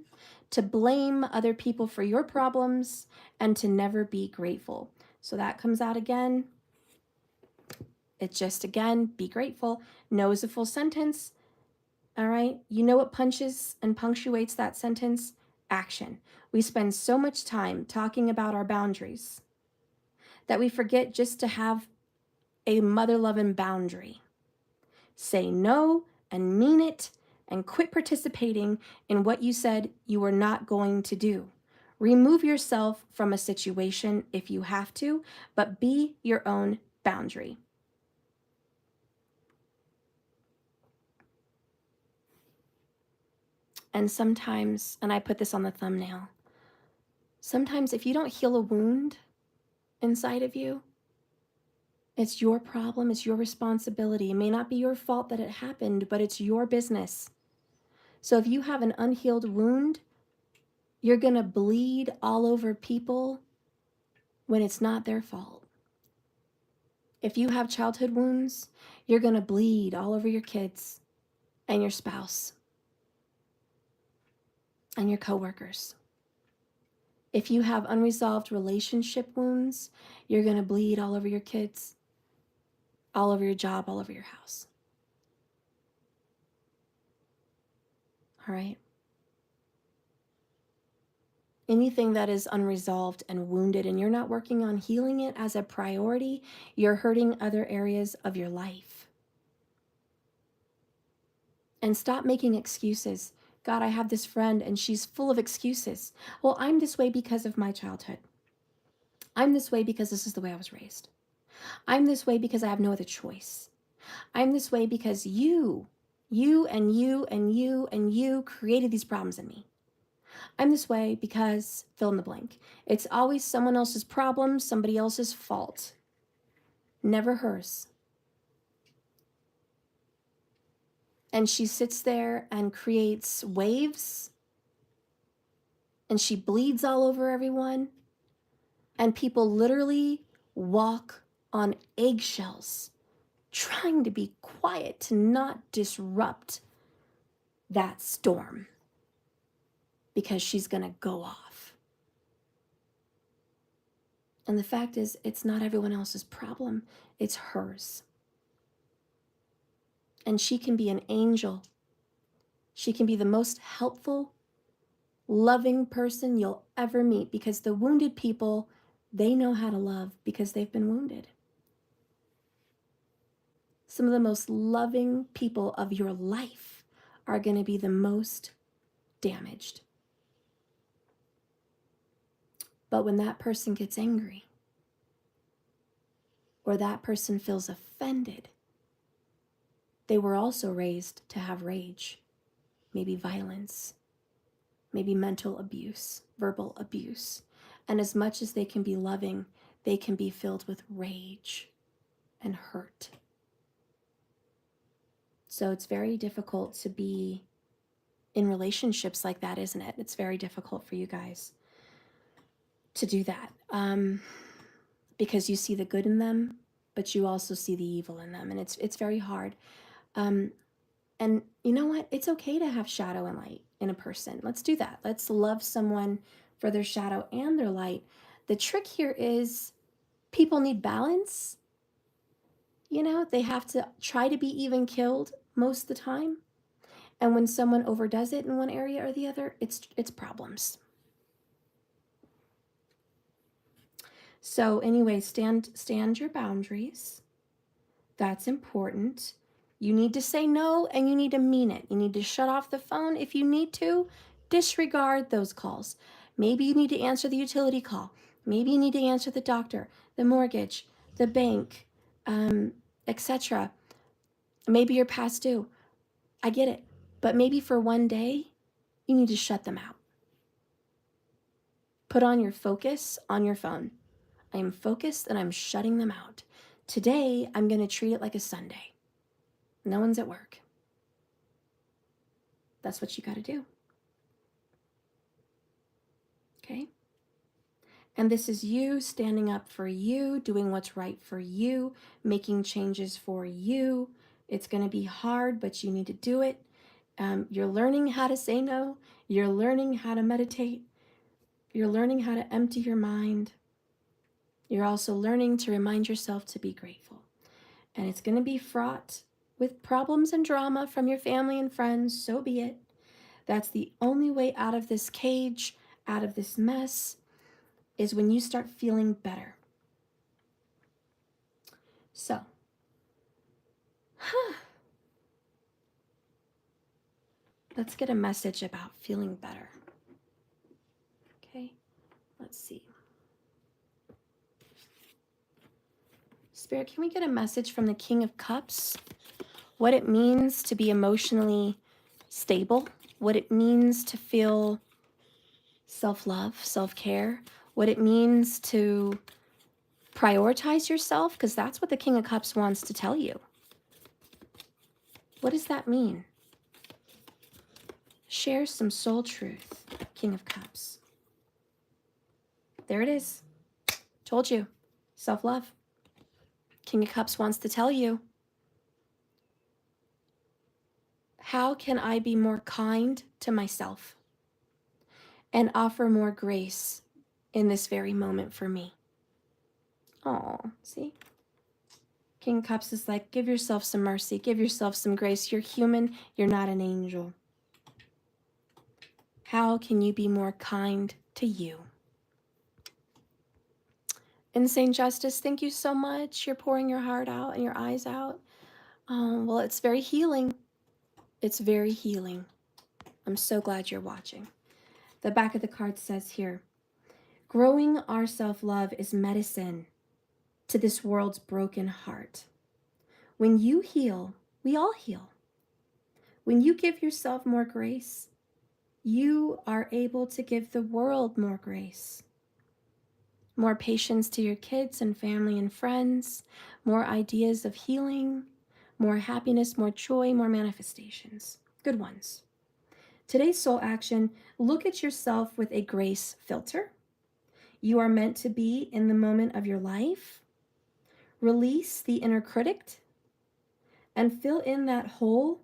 to blame other people for your problems, and to never be grateful. So that comes out again. It's just, again, be grateful. No is a full sentence. All right. You know what punches and punctuates that sentence? Action. We spend so much time talking about our boundaries that we forget just to have a mother-loving boundary. Say no and mean it, and quit participating in what you said you were not going to do. Remove yourself from a situation if you have to, but be your own boundary. And sometimes, and I put this on the thumbnail, sometimes if you don't heal a wound inside of you, it's your problem, it's your responsibility. It may not be your fault that it happened, but it's your business. So if you have an unhealed wound, you're going to bleed all over people when it's not their fault. If you have childhood wounds, you're going to bleed all over your kids and your spouse and your coworkers. If you have unresolved relationship wounds, you're going to bleed all over your kids, all over your job, all over your house. All right? Anything that is unresolved and wounded and you're not working on healing it as a priority, you're hurting other areas of your life. And stop making excuses. God, I have this friend and she's full of excuses. Well, I'm this way because of my childhood. I'm this way because this is the way I was raised. I'm this way because I have no other choice. I'm this way because you created these problems in me. I'm this way because fill in the blank. It's always someone else's problem, somebody else's fault. Never hers. And she sits there and creates waves, and she bleeds all over everyone, and people literally walk on eggshells trying to be quiet to not disrupt that storm because she's going to go off. And the fact is, it's not everyone else's problem, it's hers. And she can be an angel. She can be the most helpful, loving person you'll ever meet, because the wounded people, they know how to love because they've been wounded. Some of the most loving people of your life are going to be the most damaged. But when that person gets angry, or that person feels offended, they were also raised to have rage, maybe violence, maybe mental abuse, verbal abuse. And as much as they can be loving, they can be filled with rage and hurt. So it's very difficult to be in relationships like that, isn't it? It's very difficult for you guys to do that, because you see the good in them, but you also see the evil in them, and it's very hard. And you know what? It's okay to have shadow and light in a person. Let's do that. Let's love someone for their shadow and their light. The trick here is people need balance. You know, they have to try to be even killed most of the time. And when someone overdoes it in one area or the other, it's problems. So anyway, stand your boundaries. That's important. You need to say no, and you need to mean it. You need to shut off the phone if you need to. Disregard those calls. Maybe you need to answer the utility call. Maybe you need to answer the doctor, the mortgage, the bank, etc. Maybe you're past due. I get it. But maybe for one day, you need to shut them out. Put on your focus on your phone. I am focused and I'm shutting them out. Today, I'm going to treat it like a Sunday. No one's at work. That's what you got to do. Okay? And this is you standing up for you, doing what's right for you, making changes for you. It's going to be hard, but you need to do it. You're learning how to say no. You're learning how to meditate. You're learning how to empty your mind. You're also learning to remind yourself to be grateful. And it's going to be fraught with problems and drama from your family and friends. So be it. That's the only way out of this cage, out of this mess, is when you start feeling better. So, let's get a message about feeling better. Okay, let's see. Spirit, can we get a message from the King of Cups? What it means to be emotionally stable, what it means to feel self-love, self-care, what it means to prioritize yourself, because that's what the King of Cups wants to tell you. What does that mean? Share some soul truth, King of Cups. There it is. Told you. Self-love. King of Cups wants to tell you, how can I be more kind to myself and offer more grace in this very moment for me? Oh, see? King of Cups is like, give yourself some mercy. Give yourself some grace. You're human. You're not an angel. How can you be more kind to you? Insane Justice, thank you so much. You're pouring your heart out and your eyes out. Well, it's very healing. It's very healing. I'm so glad you're watching. The back of the card says here, growing our self-love is medicine to this world's broken heart. When you heal, we all heal. When you give yourself more grace, you are able to give the world more grace. More patience to your kids and family and friends, more ideas of healing, more happiness, more joy, more manifestations. Good ones. Today's soul action, look at yourself with a grace filter. You are meant to be in the moment of your life. Release the inner critic and fill in that hole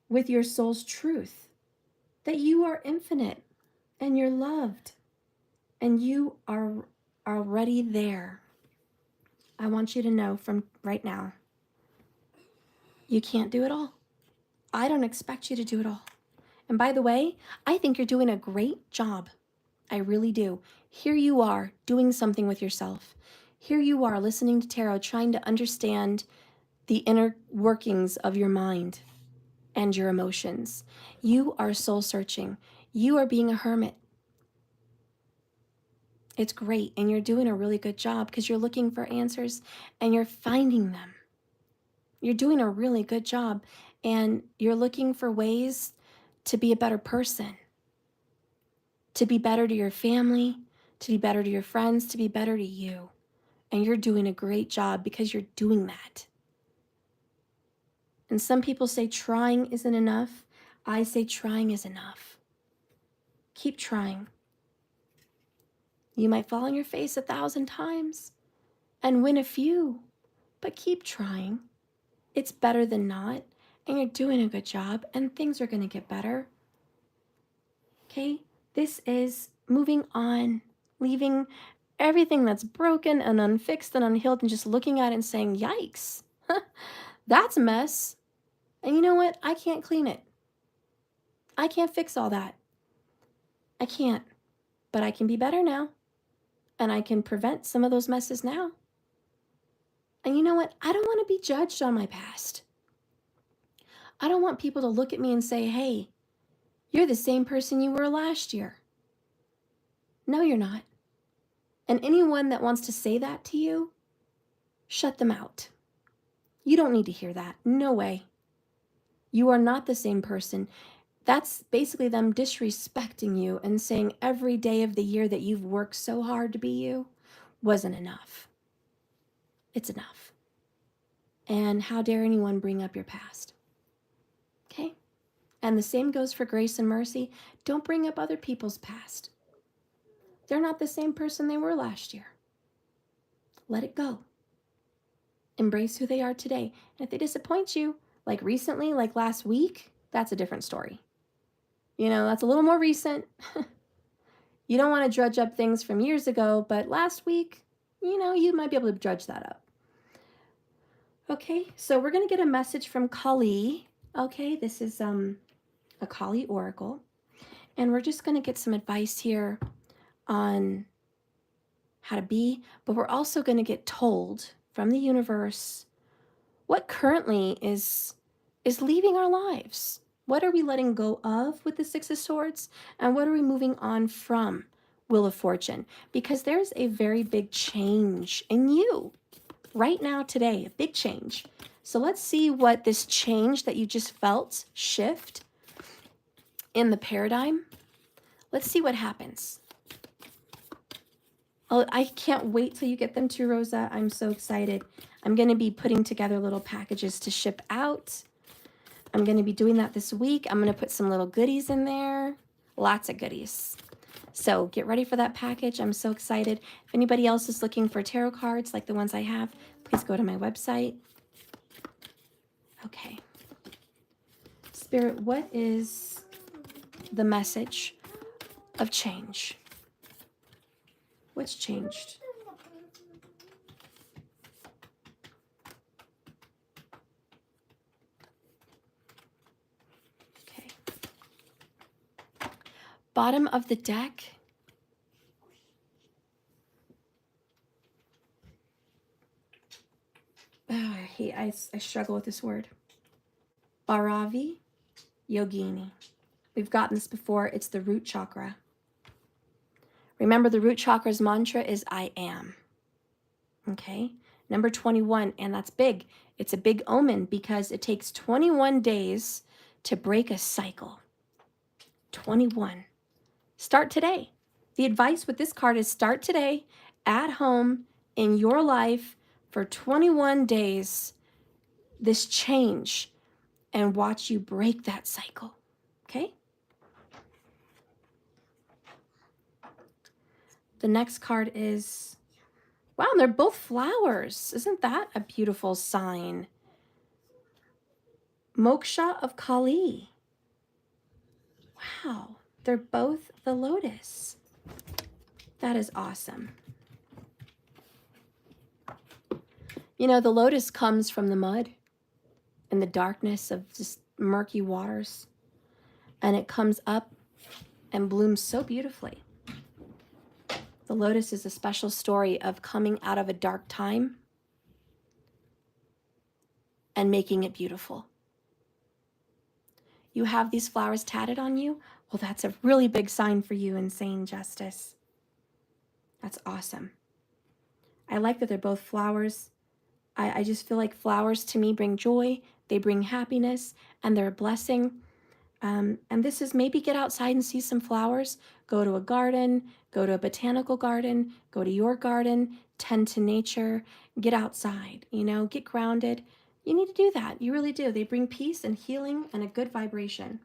with your soul's truth, that you are infinite and you're loved and you are already there. I want you to know from right now, you can't do it all. I don't expect you to do it all. And by the way, I think you're doing a great job. I really do. Here you are doing something with yourself. Here you are listening to tarot, trying to understand the inner workings of your mind and your emotions. You are soul searching. You are being a hermit. It's great, and you're doing a really good job because you're looking for answers and you're finding them. You're doing a really good job, and you're looking for ways to be a better person, to be better to your family, to be better to your friends, to be better to you. And you're doing a great job because you're doing that. And some people say trying isn't enough. I say trying is enough. Keep trying. You might fall on your face 1,000 times and win a few, but keep trying. It's better than not, and you're doing a good job, and things are going to get better. Okay? This is moving on, leaving everything that's broken and unfixed and unhealed and just looking at it and saying, yikes, that's a mess. And you know what? I can't clean it. I can't fix all that. I can't, but I can be better now. And I can prevent some of those messes now. And you know what? I don't want to be judged on my past. I don't want people to look at me and say, hey, you're the same person you were last year. No, you're not. And anyone that wants to say that to you, shut them out. You don't need to hear that. No way. You are not the same person. That's basically them disrespecting you and saying every day of the year that you've worked so hard to be you wasn't enough. It's enough. And how dare anyone bring up your past? Okay? And the same goes for grace and mercy. Don't bring up other people's past. They're not the same person they were last year. Let it go. Embrace who they are today. And if they disappoint you, like recently, like last week, that's a different story. You know, that's a little more recent. You don't want to drudge up things from years ago, but last week, you know, you might be able to drudge that up. Okay, so we're going to get a message from Kali. Okay, this is a Kali oracle. And we're just going to get some advice here on how to be, but we're also going to get told from the universe what currently is leaving our lives. What are we letting go of with the Six of Swords? And what are we moving on from, Wheel of Fortune? Because there's a very big change in you right now, today, a big change. So let's see what this change that you just felt shift in the paradigm. Let's see what happens. Oh, I can't wait till you get them too, Rosa. I'm so excited. I'm going to be putting together little packages to ship out. I'm going to be doing that this week. I'm going to put some little goodies in there. Lots of goodies. So get ready for that package. I'm so excited. If anybody else is looking for tarot cards like the ones I have, please go to my website. Okay. Spirit, what is the message of change? What's changed? Okay. Bottom of the deck. Oh, I struggle with this word. Bharavi Yogini. We've gotten this before. It's the root chakra. Remember, the root chakra's mantra is I am. Okay? Number 21, and that's big. It's a big omen because it takes 21 days to break a cycle. 21. Start today. The advice with this card is start today at home in your life for 21 days, this change, and watch you break that cycle. Okay? The next card is, wow, they're both flowers. Isn't that a beautiful sign? Moksha of Kali. Wow, they're both the lotus. That is awesome. You know, the lotus comes from the mud and the darkness of just murky waters, and it comes up and blooms so beautifully. The lotus is a special story of coming out of a dark time and making it beautiful. You have these flowers tatted on you? Well, that's a really big sign for you, Insane Justice. That's awesome. I like that they're both flowers. I just feel like flowers to me bring joy, they bring happiness, and they're a blessing. And this is maybe get outside and see some flowers. Go to a garden, go to a botanical garden, go to your garden, tend to nature, get outside, you know, get grounded. You need to do that. You really do. They bring peace and healing and a good vibration.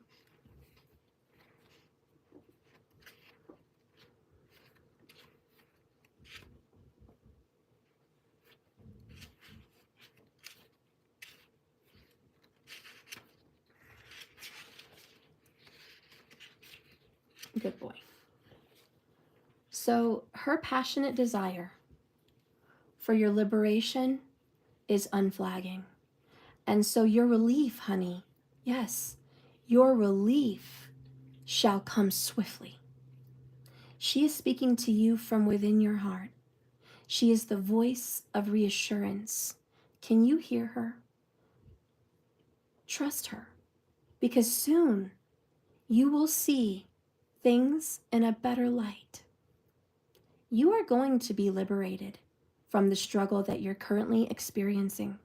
Good boy. So her passionate desire for your liberation is unflagging. And so your relief, honey, yes, your relief shall come swiftly. She is speaking to you from within your heart. She is the voice of reassurance. Can you hear her? Trust her, because soon you will see things in a better light. You are going to be liberated from the struggle that you're currently experiencing.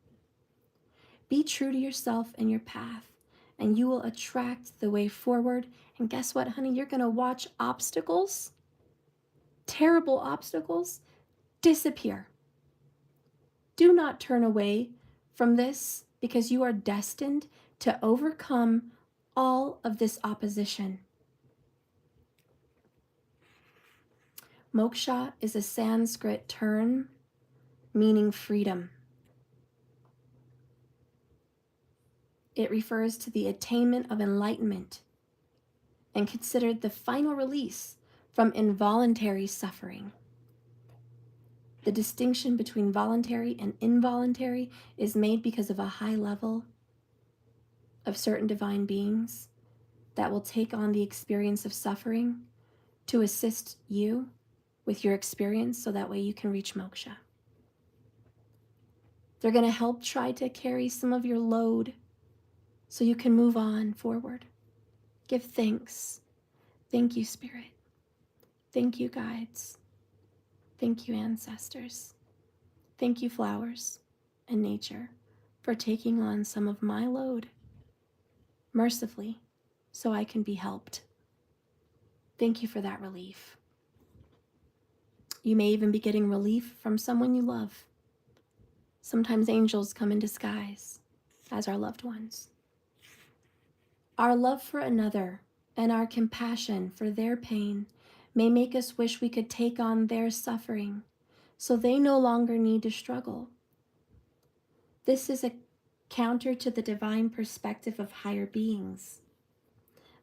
Be true to yourself and your path, and you will attract the way forward. And guess what, honey? You're going to watch obstacles, terrible obstacles, disappear. Do not turn away from this, because you are destined to overcome all of this opposition. Moksha is a Sanskrit term meaning freedom. It refers to the attainment of enlightenment and considered the final release from involuntary suffering. The distinction between voluntary and involuntary is made because of a high level of certain divine beings that will take on the experience of suffering to assist you with your experience, so that way you can reach moksha. They're going to help try to carry some of your load so you can move on forward. Give thanks. Thank you, Spirit. Thank you, guides. Thank you, ancestors. Thank you, flowers and nature, for taking on some of my load mercifully so I can be helped. Thank you for that relief. You may even be getting relief from someone you love. Sometimes angels come in disguise as our loved ones. Our love for another and our compassion for their pain may make us wish we could take on their suffering so they no longer need to struggle. This is a counter to the divine perspective of higher beings.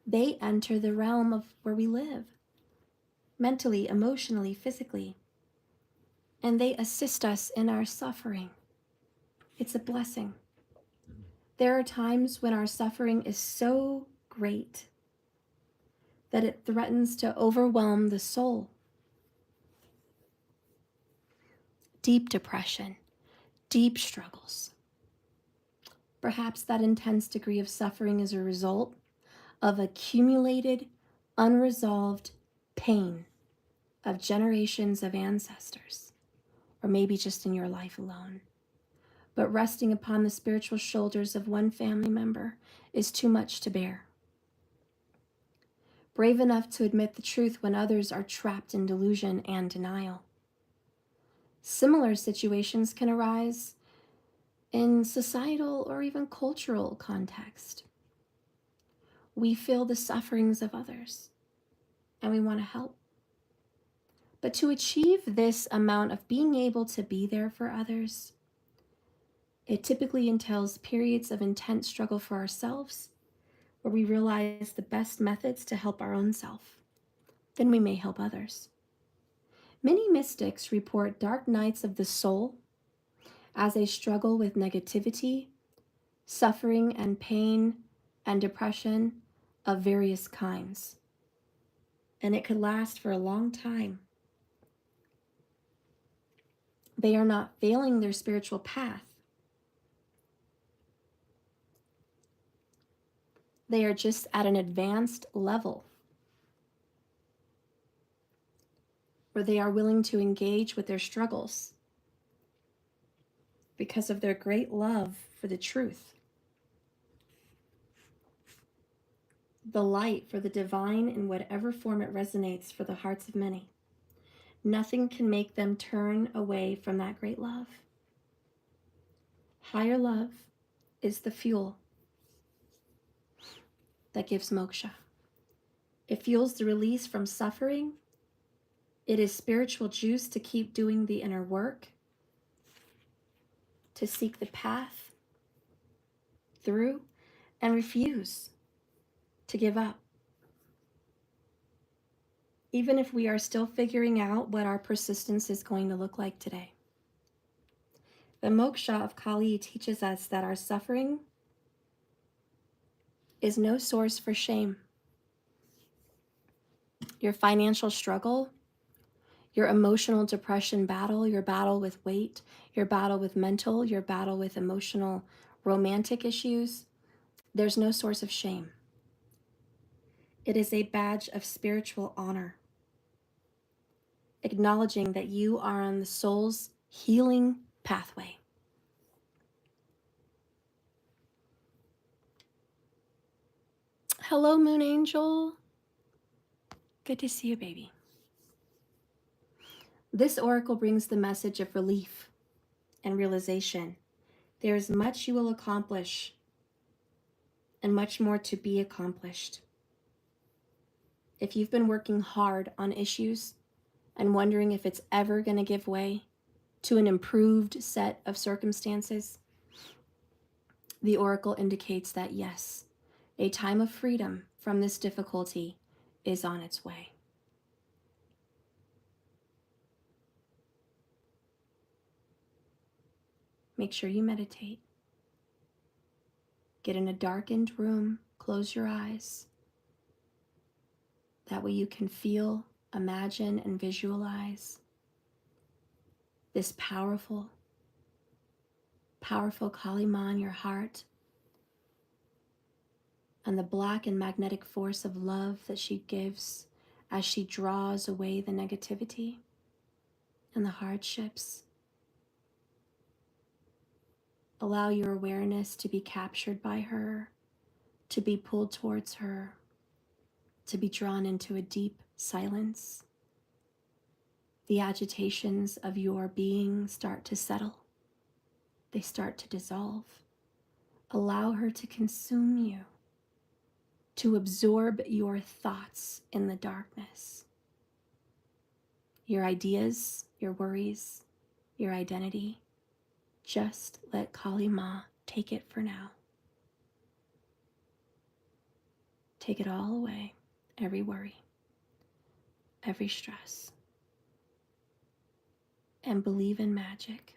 They enter the realm of where we live, mentally, emotionally, physically, and they assist us in our suffering. It's a blessing. There are times when our suffering is so great that it threatens to overwhelm the soul. Deep depression, deep struggles. Perhaps that intense degree of suffering is a result of accumulated, unresolved pain of generations of ancestors, or maybe just in your life alone. But resting upon the spiritual shoulders of one family member is too much to bear. Brave enough to admit the truth when others are trapped in delusion and denial. Similar situations can arise in societal or even cultural context. We feel the sufferings of others and we want to help. But to achieve this amount of being able to be there for others, it typically entails periods of intense struggle for ourselves, where we realize the best methods to help our own self. Then we may help others. Many mystics report dark nights of the soul as they struggle with negativity, suffering and pain, and depression of various kinds. And it could last for a long time. They are not failing their spiritual path. They are just at an advanced level where they are willing to engage with their struggles because of their great love for the truth, the light for the divine in whatever form it resonates for the hearts of many. Nothing can make them turn away from that great love. Higher love is the fuel that gives moksha. It fuels the release from suffering. It is spiritual juice to keep doing the inner work, to seek the path through, and refuse to give up. Even if we are still figuring out what our persistence is going to look like today. The moksha of Kali teaches us that our suffering is no source for shame. Your financial struggle, your emotional depression battle, your battle with weight, your battle with mental, your battle with emotional romantic issues, there's no source of shame. It is a badge of spiritual honor, acknowledging that you are on the soul's healing pathway. Hello, Moon Angel. Good to see you, baby. This oracle brings the message of relief and realization. There is much you will accomplish and much more to be accomplished. If you've been working hard on issues and wondering if it's ever going to give way to an improved set of circumstances, the oracle indicates that yes, a time of freedom from this difficulty is on its way. Make sure you meditate. Get in a darkened room, close your eyes. That way you can feel, imagine, and visualize this powerful, powerful Kali Ma in your heart, and the black and magnetic force of love that she gives as she draws away the negativity and the hardships. Allow your awareness to be captured by her, to be pulled towards her, to be drawn into a deep silence. The agitations of your being start to settle. They start to dissolve. Allow her to consume you, to absorb your thoughts in the darkness. Your ideas, your worries, your identity. Just let Kali Ma take it for now. Take it all away, every worry, every stress. And believe in magic.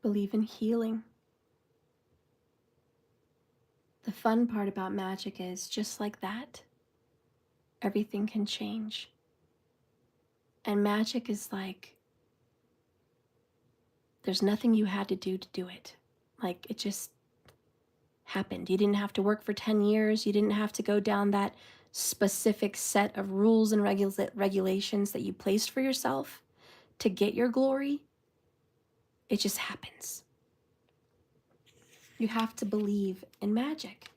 Believe in healing. The fun part about magic is just like that, everything can change. And magic is like, there's nothing you had to do it. Like, it just happened. You didn't have to work for 10 years. You didn't have to go down that specific set of rules and regulations that you placed for yourself to get your glory. It just happens. You have to believe in magic.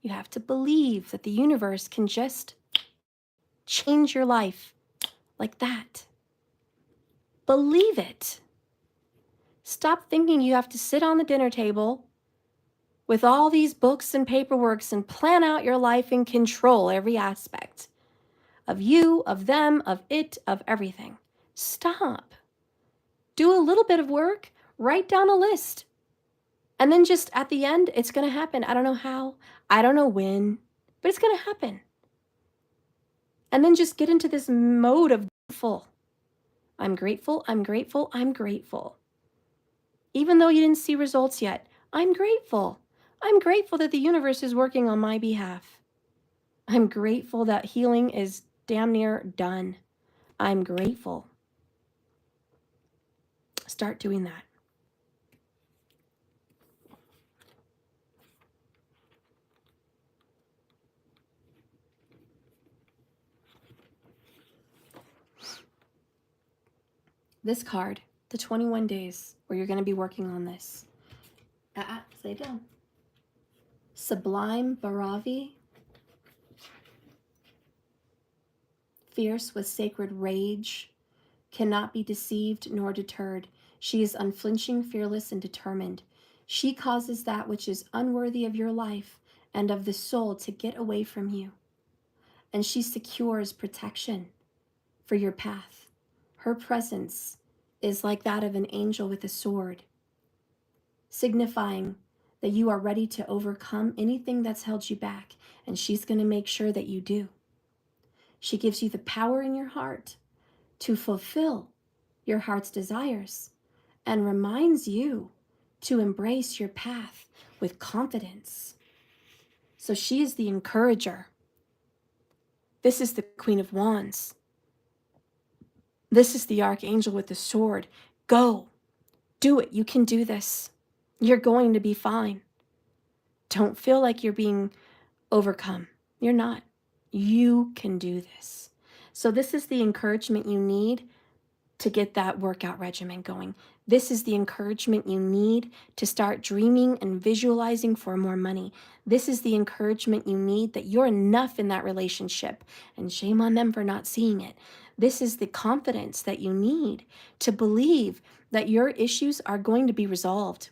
You have to believe that the universe can just change your life like that. Believe it. Stop thinking you have to sit on the dinner table with all these books and paperworks and plan out your life and control every aspect of you, of them, of it, of everything. Stop. Do a little bit of work, write down a list, and then just at the end, it's going to happen. I don't know how, I don't know when, but it's going to happen. And then just get into this mode of grateful. I'm grateful, I'm grateful, I'm grateful. Even though you didn't see results yet, I'm grateful. I'm grateful that the universe is working on my behalf. I'm grateful that healing is damn near done. I'm grateful. Start doing that. This card, the 21 days where you're going to be working on this. Say down. Sublime Bharavi, fierce with sacred rage, cannot be deceived nor deterred. She is unflinching, fearless, and determined. She causes that which is unworthy of your life and of the soul to get away from you. And she secures protection for your path. Her presence is like that of an angel with a sword, signifying that you are ready to overcome anything that's held you back, and she's going to make sure that you do. She gives you the power in your heart to fulfill your heart's desires and reminds you to embrace your path with confidence. So she is the encourager. This is the Queen of Wands. This is the Archangel with the sword. Go. Do it. You can do this. You're going to be fine. Don't feel like you're being overcome. You're not. You can do this. So this is the encouragement you need to get that workout regimen going. This is the encouragement you need to start dreaming and visualizing for more money. This is the encouragement you need that you're enough in that relationship, and shame on them for not seeing it. This is the confidence that you need to believe that your issues are going to be resolved,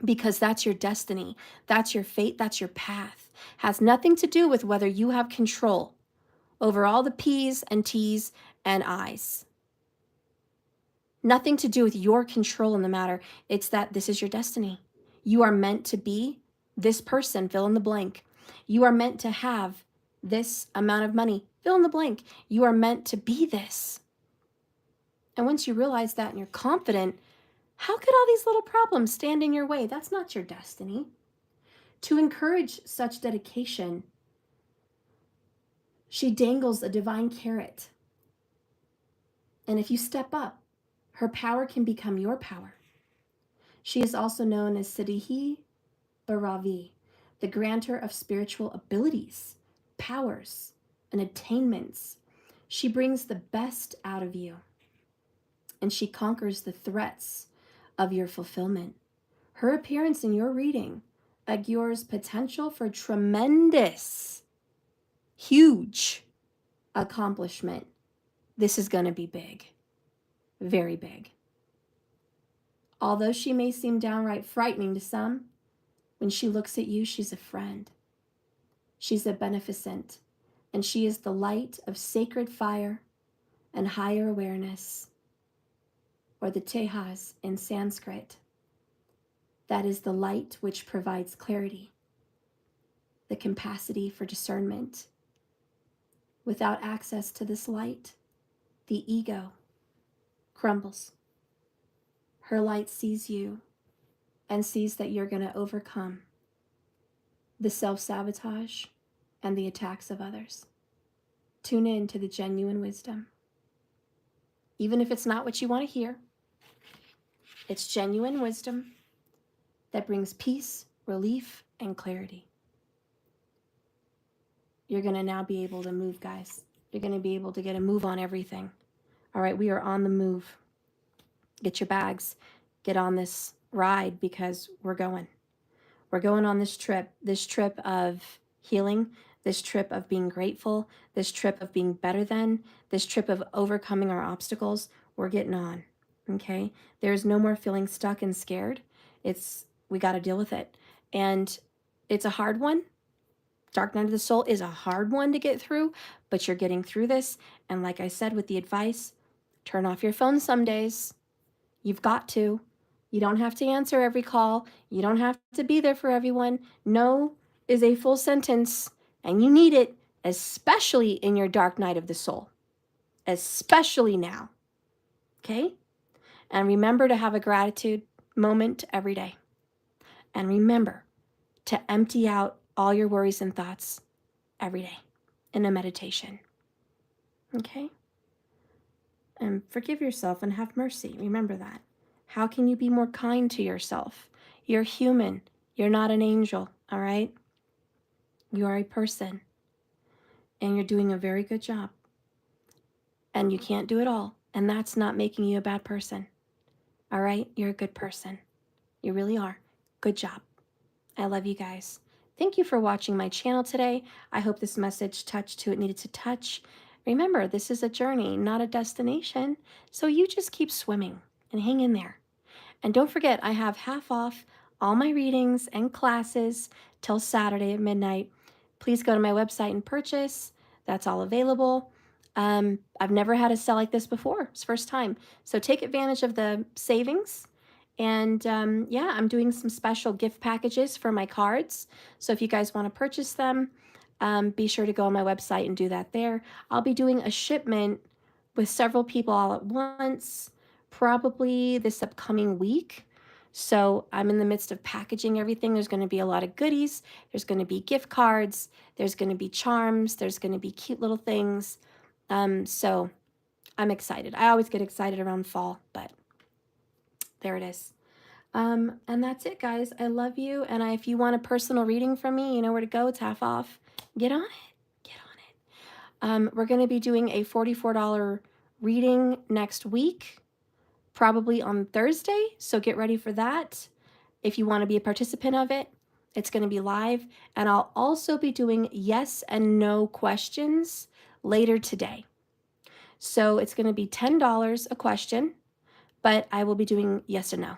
because that's your destiny, that's your fate, that's your path. Has nothing to do with whether you have control over all the P's and T's and I's. Nothing to do with your control in the matter. It's that this is your destiny. You are meant to be this person, fill in the blank. You are meant to have this amount of money, fill in the blank. You are meant to be this. And once you realize that and you're confident, how could all these little problems stand in your way? That's not your destiny. To encourage such dedication, she dangles a divine carrot. And if you step up, her power can become your power. She is also known as Siddhi Bharavi, the grantor of spiritual abilities, powers, and attainments. She brings the best out of you, and she conquers the threats of your fulfillment. Her appearance in your reading augurs potential for tremendous, huge accomplishment. This is going to be big, very big. Although she may seem downright frightening to some, when she looks at you, she's a friend. She's a beneficent, and she is the light of sacred fire and higher awareness, or the Tehas in Sanskrit. That is the light which provides clarity, the capacity for discernment. Without access to this light, the ego crumbles. Her light sees you and sees that you're going to overcome the self-sabotage and the attacks of others. Tune in to the genuine wisdom. Even if it's not what you want to hear, it's genuine wisdom that brings peace, relief, and clarity. You're going to now be able to move, guys. You're going to be able to get a move on everything. All right, we are on the move. Get your bags. Get on this ride, because we're going. We're going on this trip of healing, this trip of being grateful, this trip of being better than, this trip of overcoming our obstacles. We're getting on, okay? There's no more feeling stuck and scared. We got to deal with it. And it's a hard one. Dark Night of the Soul is a hard one to get through, but you're getting through this. And like I said with the advice, turn off your phone some days. You've got to. You don't have to answer every call. You don't have to be there for everyone. No is a full sentence, and you need it, especially in your dark night of the soul, especially now. Okay? And remember to have a gratitude moment every day. And remember to empty out all your worries and thoughts every day in a meditation. Okay? And forgive yourself and have mercy. Remember that. How can you be more kind to yourself? You're human. You're not an angel, all right? You are a person. And you're doing a very good job. And you can't do it all. And that's not making you a bad person. All right? You're a good person. You really are. Good job. I love you guys. Thank you for watching my channel today. I hope this message touched who it needed to touch. Remember, this is a journey, not a destination. So you just keep swimming and hang in there. And don't forget, I have half off all my readings and classes till Saturday at midnight. Please go to my website and purchase. That's all available. I've never had a sale like this before. It's first time. So take advantage of the savings. And yeah, I'm doing some special gift packages for my cards. So if you guys want to purchase them, be sure to go on my website and do that there. I'll be doing a shipment with several people all at once, probably this upcoming week. So I'm in the midst of packaging everything. There's going to be a lot of goodies. There's going to be gift cards. There's going to be charms. There's going to be cute little things. So I'm excited. I always get excited around fall, but there it is. And that's it, guys. I love you. And if you want a personal reading from me, you know where to go. It's half off. Get on it. Get on it. We're going to be doing a $44 reading next week, probably on Thursday. So get ready for that. If you want to be a participant of it, it's going to be live. And I'll also be doing yes and no questions later today. So it's going to be $10 a question, but I will be doing yes and no.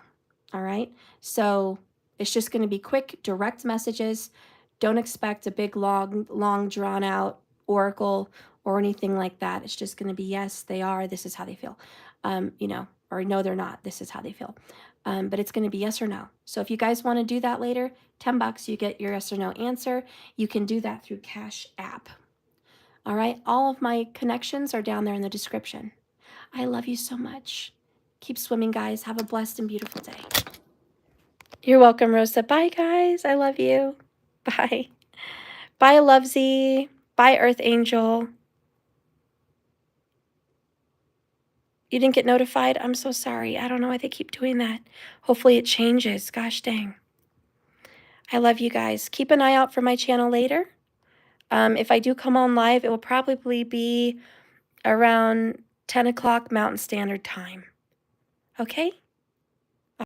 All right. So it's just going to be quick, direct messages. Don't expect a big, long drawn out oracle or anything like that. It's just going to be yes, they are. This is how they feel. Or no, they're not. This is how they feel. But it's going to be yes or no. So if you guys want to do that later, $10, you get your yes or no answer. You can do that through Cash App. All right. All of my connections are down there in the description. I love you so much. Keep swimming, guys. Have a blessed and beautiful day. You're welcome, Rosa. Bye, guys. I love you. Bye. Bye, Lovesy. Bye, Earth Angel. You didn't get notified? I'm so sorry. I don't know why they keep doing that. Hopefully it changes. Gosh dang. I love you guys. Keep an eye out for my channel later. If I do come on live, it will probably be around 10 o'clock Mountain Standard Time. Okay?